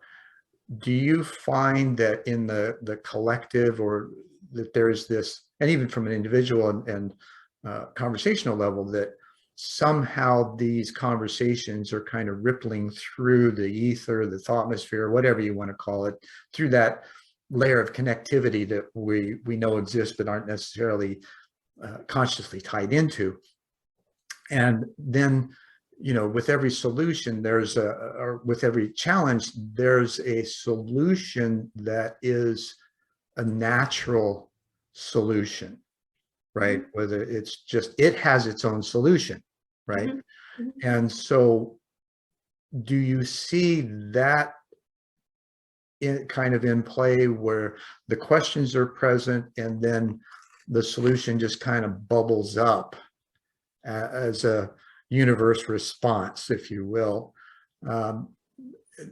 do you find that in the collective, or that there's this, and even from an individual and conversational level, that somehow these conversations are kind of rippling through the ether, the thoughtmosphere, whatever you want to call it, through that layer of connectivity that we know exists but aren't necessarily consciously tied into? And then, with every solution, or with every challenge, there's a solution that is a natural solution, right? Whether it's just, it has its own solution, right? Mm-hmm. And so do you see that kind of in play, where the questions are present and then the solution just kind of bubbles up as a universe response, if you will,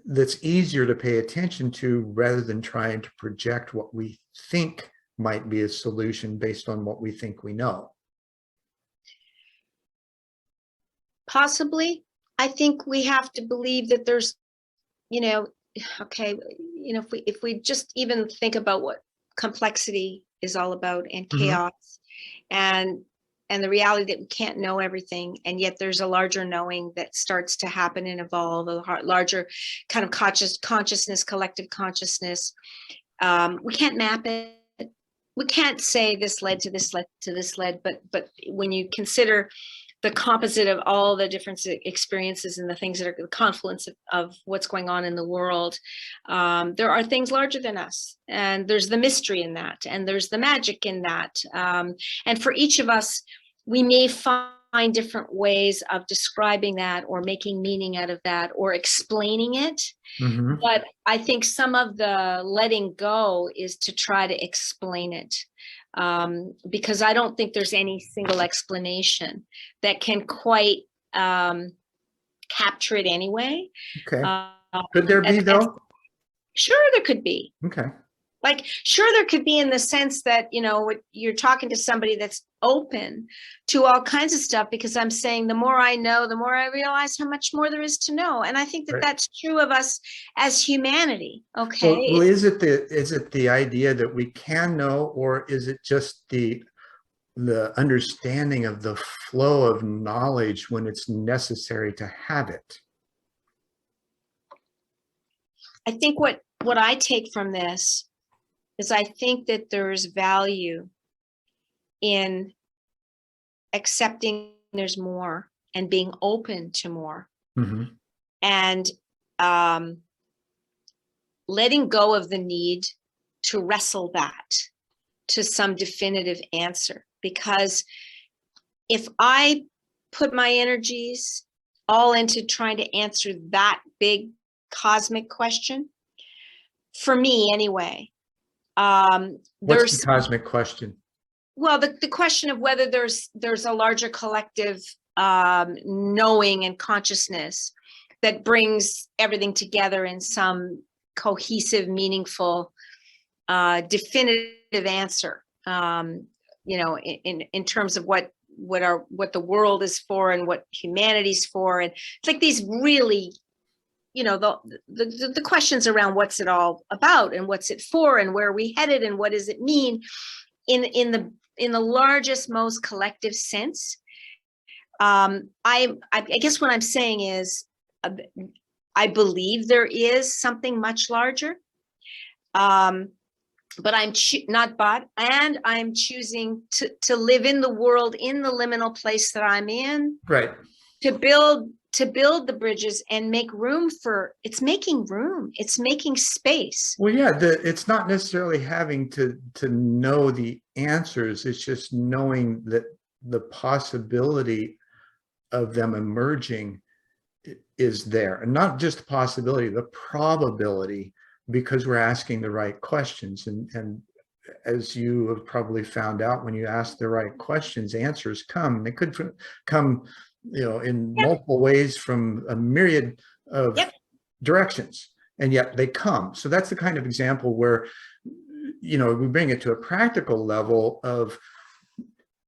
that's easier to pay attention to, rather than trying to project what we think might be a solution based on what we think we know? Possibly. I think we have to believe that there's, okay, if we just even think about what complexity is all about, and chaos, and the reality that we can't know everything, and yet there's a larger knowing that starts to happen and evolve, a larger kind of consciousness, collective consciousness. We can't map it. We can't say this led to this, led to this, led, but when you consider the composite of all the different experiences and the things that are the confluence of what's going on in the world, there are things larger than us, and there's the mystery in that, and there's the magic in that. And for each of us, we may find different ways of describing that, or making meaning out of that, or explaining it. But I think some of the letting go is to try to explain it. Because I don't think there's any single explanation that can quite capture it anyway. Okay. Could there be, though? Sure, there could be. Okay. Like, sure, there could be, in the sense that, you're talking to somebody that's open to all kinds of stuff, because I'm saying the more I know, the more I realize how much more there is to know. And I think that that's true of us as humanity. Okay. Well, is it the idea that we can know, or is it just the understanding of the flow of knowledge when it's necessary to have it? I think what I take from this is, I think that there's value in accepting there's more, and being open to more, and letting go of the need to wrestle that to some definitive answer. Because if I put my energies all into trying to answer that big cosmic question, for me anyway, what's the cosmic question? Well, the question of whether there's a larger collective knowing and consciousness that brings everything together in some cohesive, meaningful, definitive answer. In terms of what the world is for, and what humanity's for, and it's like these really, the questions around what's it all about, and what's it for, and where are we headed, and what does it mean in the largest, most collective sense. I guess what I'm saying is, I believe there is something much larger, but I'm choosing to live in the world, in the liminal place that I'm in, right? To build the bridges and make room for, it's making room, it's making space. Well, yeah, it's not necessarily having to know the answers. It's just knowing that the possibility of them emerging is there, and not just the possibility, the probability, because we're asking the right questions. And as you have probably found out, when you ask the right questions, answers come. They could come, in multiple ways, from a myriad of directions, and yet they come. So that's the kind of example where, we bring it to a practical level of,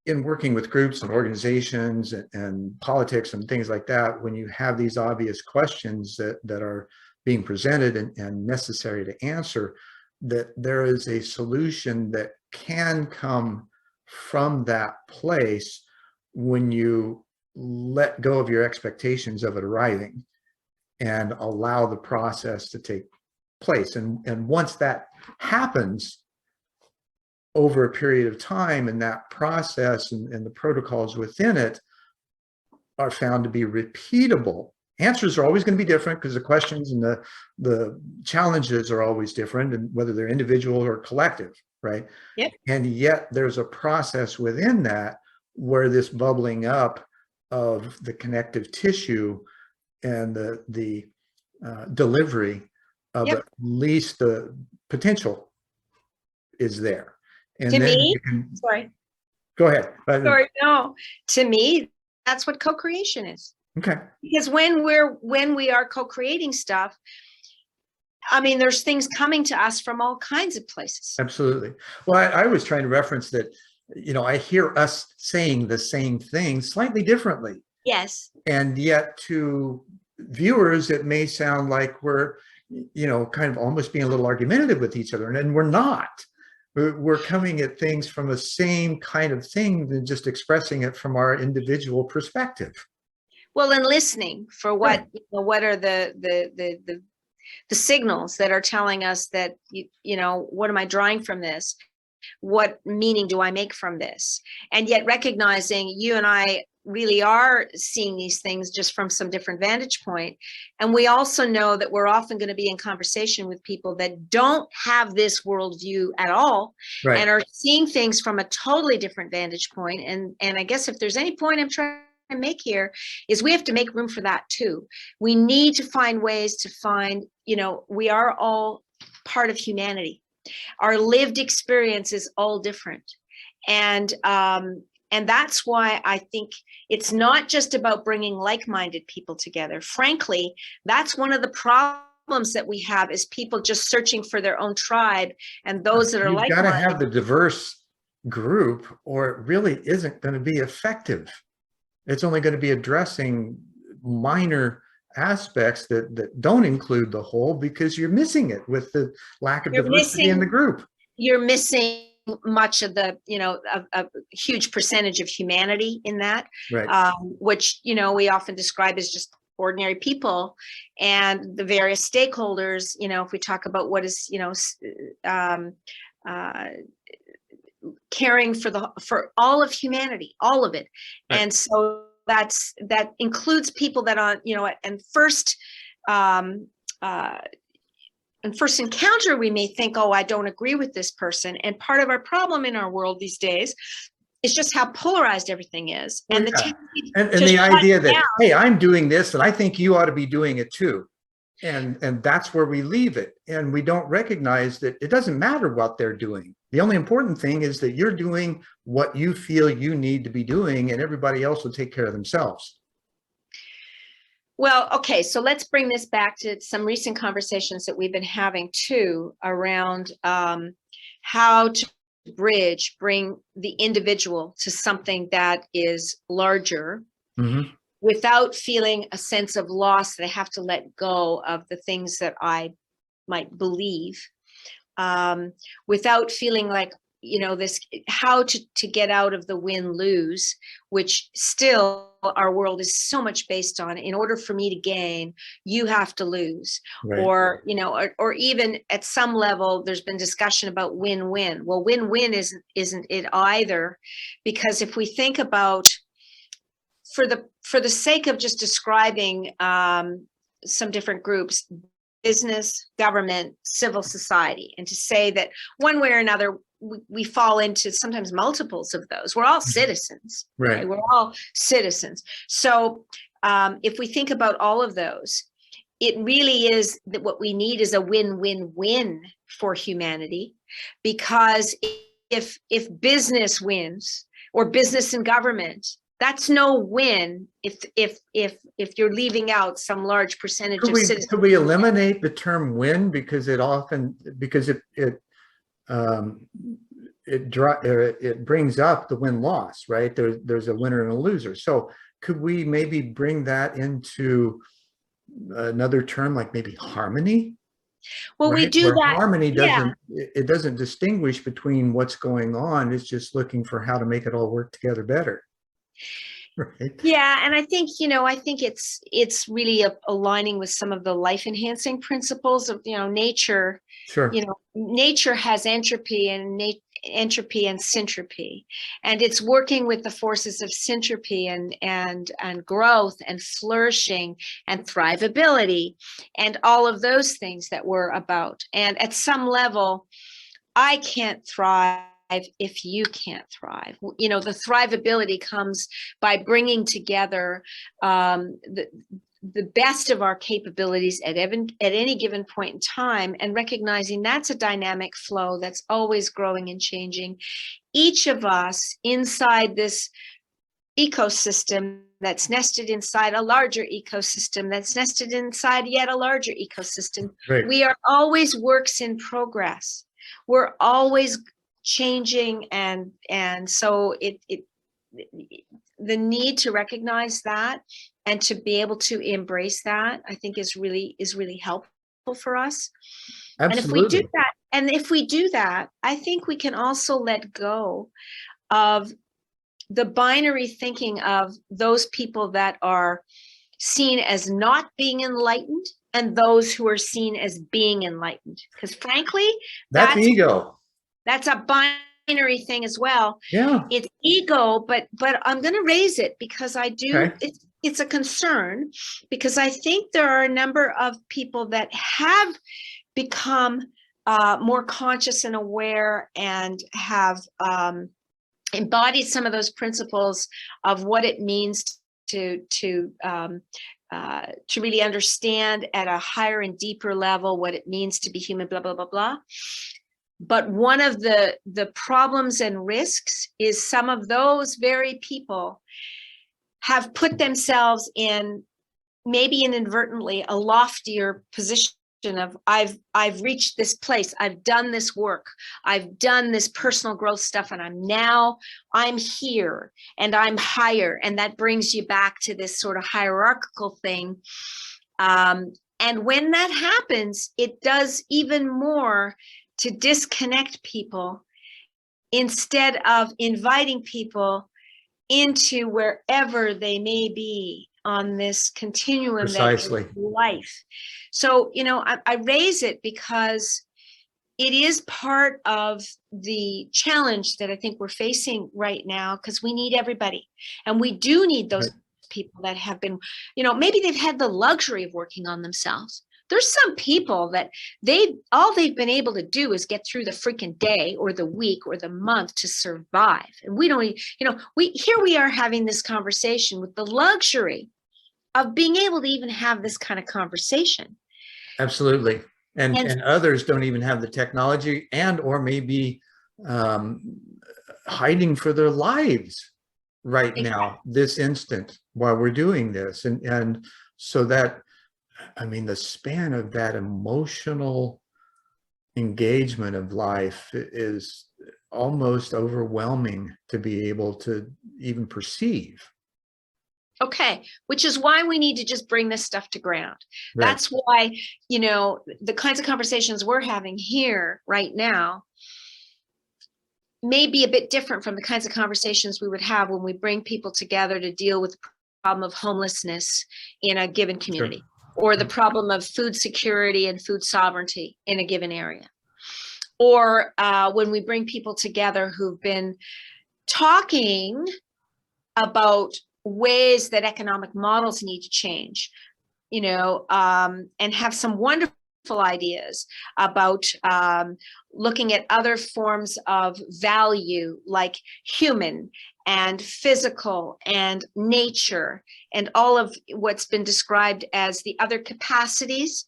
in working with groups and organizations and politics and things like that, when you have these obvious questions that are being presented and necessary to answer, that there is a solution that can come from that place when you let go of your expectations of it arriving and allow the process to take place. And once that happens over a period of time, and that process and the protocols within it are found to be repeatable, answers are always going to be different because the questions and the challenges are always different, and whether they're individual or collective, right? Yep. And yet there's a process within that where this bubbling up of the connective tissue and the delivery of Yep. at least the potential is there. And To then me, you can sorry, go ahead. sorry, no. To me, that's what co-creation is. Okay. Because when we are co-creating stuff, I mean, there's things coming to us from all kinds of places. Absolutely. Well, I was trying to reference that, you know, I hear us saying the same thing slightly differently. Yes. And yet to viewers, it may sound like we're, you know, kind of almost being a little argumentative with each other. And we're not. We're coming at things from the same kind of thing than just expressing it from our individual perspective. Well, and listening for what, Right. you know, what are the signals that are telling us that, you know, what am I drawing from this? What meaning do I make from this? And yet recognizing you and I really are seeing these things just from some different vantage point. And we also know that we're often going to be in conversation with people that don't have this worldview at all, Right. and are seeing things from a totally different vantage point. And I guess if there's any point I'm trying to make here is we have to make room for that too. We need to find ways to find, you know, we are all part of humanity. Our lived experience is all different. And that's why I think it's not just about bringing like-minded people together. Frankly, that's one of the problems that we have, is people just searching for their own tribe, and those that are You've got to like-minded. have the diverse group, or it really isn't going to be effective. It's only going to be addressing minor aspects that don't include the whole, because you're missing it with the lack of diversity in the group. You're missing much of the, you know, a huge percentage of humanity in that, Right. Which, you know, we often describe as just ordinary people, and the various stakeholders. You know, if we talk about what is, you know, caring for all of humanity, all of it. Right. And so that includes people that are, you know, and first encounter, we may think, oh, I don't agree with this person. And part of our problem in our world these days is just how polarized everything is. Well, and yeah. and the idea that, hey, I'm doing this and I think you ought to be doing it too. And that's where we leave it. And we don't recognize that it doesn't matter what they're doing. The only important thing is that you're doing what you feel you need to be doing, and everybody else will take care of themselves. Well, okay, so let's bring this back to some recent conversations that we've been having too, around how to bring the individual to something that is larger, mm-hmm. without feeling a sense of loss that I have to let go of the things that I might believe, without feeling like, you know, this, how to get out of the win-lose, which still our world is so much based on, in order for me to gain, you have to lose. Right. Or, you know, or even at some level, there's been discussion about win-win. Well, win-win isn't it either, because if we think about, for the sake of just describing some different groups, business, government, civil society, and to say that one way or another, we fall into sometimes multiples of those. We're all citizens, right? Okay? We're all citizens. So if we think about all of those, it really is that what we need is a win-win-win for humanity, because if business wins, or business and government, that's no win if you're leaving out some large percentage of citizens. Could we eliminate the term win, because it brings up the win-loss, right? There's a winner and a loser. So could we maybe bring that into another term like maybe harmony, Well, we right? do Where that. harmony Yeah. it doesn't distinguish between what's going on. It's just looking for how to make it all work together better. Right. Yeah, and I think, I think it's really aligning with some of the life enhancing principles of, nature. Sure. Nature has entropy and entropy and syntropy, and it's working with the forces of syntropy and growth and flourishing and thrivability and all of those things that we're about. And at some level, I can't thrive if you can't thrive. The thrivability comes by bringing together the best of our capabilities at any given point in time, and recognizing that's a dynamic flow that's always growing and changing. Each of us inside this ecosystem that's nested inside a larger ecosystem that's nested inside yet a larger ecosystem. Right. We are always works in progress. We're always changing, and so the need to recognize that and to be able to embrace that, I think is really helpful for us. Absolutely. And if we do that, I think we can also let go of the binary thinking of those people that are seen as not being enlightened and those who are seen as being enlightened. Because frankly, that's ego. That's a binary thing as well. Yeah. It's ego, but I'm going to raise it because I do. Okay. It's a concern, because I think there are a number of people that have become more conscious and aware and have embodied some of those principles of what it means to really understand at a higher and deeper level what it means to be human, blah, blah, blah, blah. But one of the problems and risks is some of those very people have put themselves in, maybe inadvertently, a loftier position of I've reached this place, I've done this work, I've done this personal growth stuff, and I'm here and I'm higher. And that brings you back to this sort of hierarchical thing. And when that happens, it does even more to disconnect people instead of inviting people into wherever they may be on this continuum. Precisely. That is life. So, I raise it because it is part of the challenge that I think we're facing right now, because we need everybody. And we do need those people that have been, maybe they've had the luxury of working on themselves. There's some people that all they've been able to do is get through the freaking day or the week or the month to survive. And we don't, here we are having this conversation with the luxury of being able to even have this kind of conversation. Absolutely. And others don't even have the technology or maybe hiding for their lives right now, this instant, while we're doing this. And so that, the span of that emotional engagement of life is almost overwhelming to be able to even perceive. Okay, which is why we need to just bring this stuff to ground. Right. That's why, the kinds of conversations we're having here right now may be a bit different from the kinds of conversations we would have when we bring people together to deal with the problem of homelessness in a given community. Sure. Or the problem of food security and food sovereignty in a given area. Or when we bring people together who've been talking about ways that economic models need to change, and have some wonderful ideas about looking at other forms of value, like human and physical and nature, and all of what's been described as the other capacities,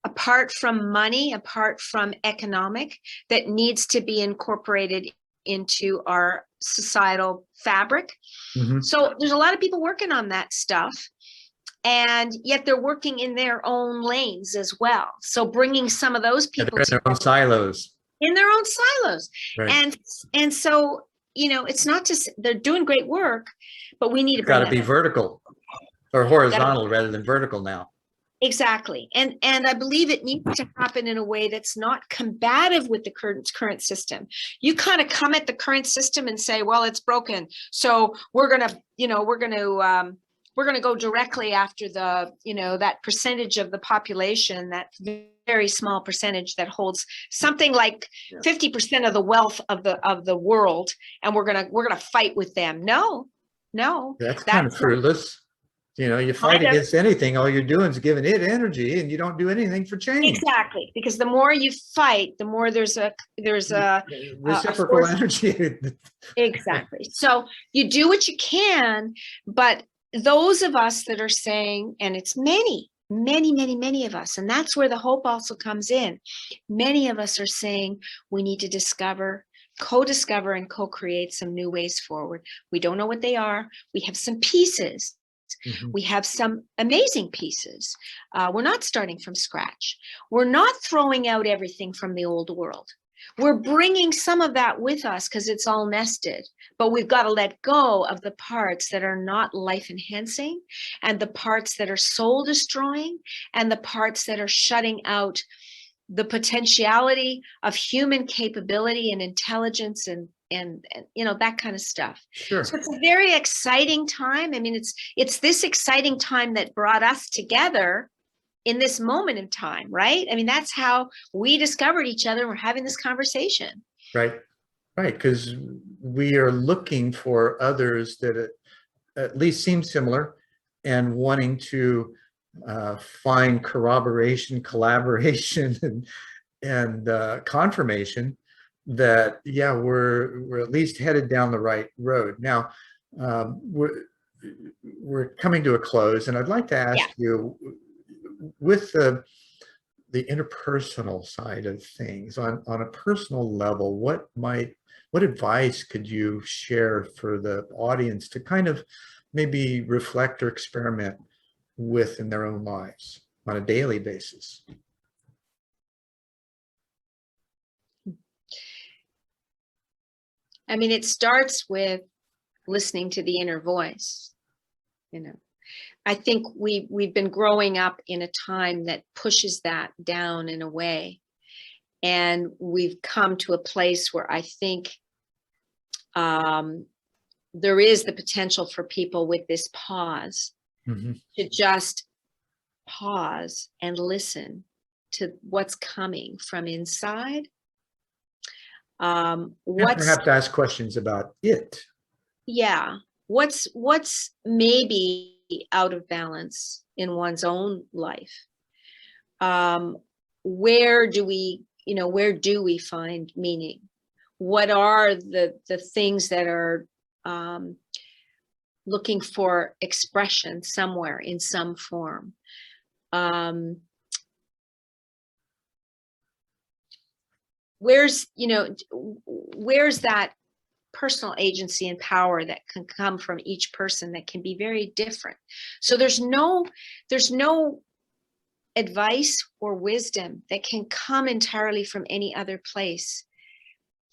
apart from money, apart from economic, that needs to be incorporated into our societal fabric. Mm-hmm. So there's a lot of people working on that stuff, and yet they're working in their own lanes as well. So bringing some of those people in their own silos. In their own silos. Right. And so, it's not just, they're doing great work, but we need to got to be vertical or horizontal rather than vertical now. Exactly. And I believe it needs to happen in a way that's not combative with the current system. You kind of come at the current system and say, well, it's broken. So we're going to, we're going to go directly after the, that percentage of the population, that very small percentage that holds something like 50% of the wealth of the world, and we're going to fight with them. No. That's kind of fruitless. You fight against anything, all you're doing is giving it energy, and you don't do anything for change. Exactly, because the more you fight, the more there's a reciprocal energy. Exactly. So you do what you can, but those of us that are saying, and it's many of us, and that's where the hope also comes in. Many of us are saying we need to discover, co-discover, and co-create some new ways forward. We don't know what they are. We have some pieces. Mm-hmm. We have some amazing pieces. We're not starting from scratch. We're not throwing out everything from the old world. We're bringing some of that with us because it's all nested, but we've got to let go of the parts that are not life enhancing, and the parts that are soul destroying, and the parts that are shutting out the potentiality of human capability and intelligence and that kind of stuff. Sure. So it's a very exciting time. I mean, it's this exciting time that brought us together in this moment in time, right? I mean, that's how we discovered each other. We're having this conversation. Right. Because we are looking for others that at least seem similar, and wanting to find corroboration, collaboration, and confirmation that, yeah, we're at least headed down the right road. Now, we're coming to a close, and I'd like to ask you, with the interpersonal side of things, on a personal level, what advice could you share for the audience to kind of maybe reflect or experiment with in their own lives on a daily basis? I mean, it starts with listening to the inner voice. I think we've been growing up in a time that pushes that down in a way, and we've come to a place where I think there is the potential for people with this pause, mm-hmm. to just pause and listen to what's coming from inside. Perhaps ask questions about it. Yeah. What's maybe out of balance in one's own life? Where do we find meaning? What are the things that are looking for expression somewhere in some form? Where's that personal agency and power that can come from each person that can be very different? So there's no advice or wisdom that can come entirely from any other place,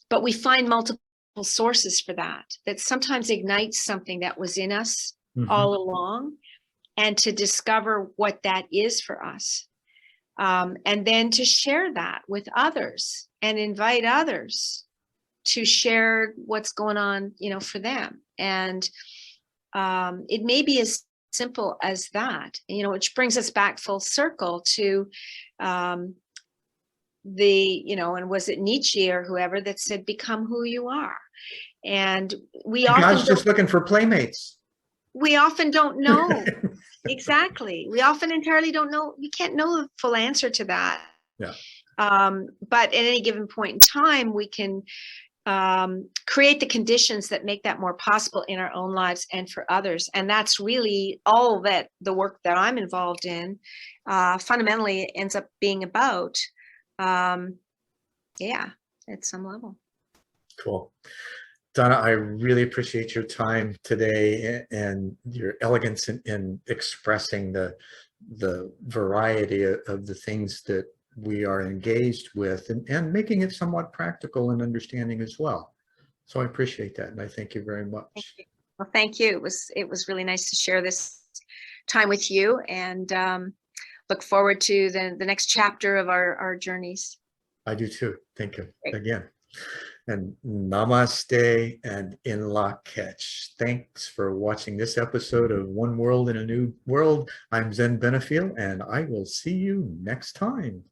but we find multiple sources for that sometimes ignites something that was in us, mm-hmm. all along, and to discover what that is for us, and then to share that with others and invite others to share what's going on, for them. And it may be as simple as that, which brings us back full circle to and was it Nietzsche or whoever that said, become who you are? And God's just looking for playmates. We often don't know. Exactly. We often entirely don't know. You can't know the full answer to that. Yeah. But at any given point in time, we can create the conditions that make that more possible in our own lives and for others. And that's really all that the work that I'm involved in fundamentally ends up being about. At some level. Cool. Donna, I really appreciate your time today and your elegance in expressing the variety of the things that we are engaged with, and making it somewhat practical and understanding as well. So I appreciate that, and I thank you very much. Thank you. Well, thank you. It was really nice to share this time with you, and look forward to the next chapter of our journeys. I do too. Thank you Great. again. And namaste and in la catch. Thanks for watching this episode of One World in a New World. I'm Zen Benefiel, and I will see you next time.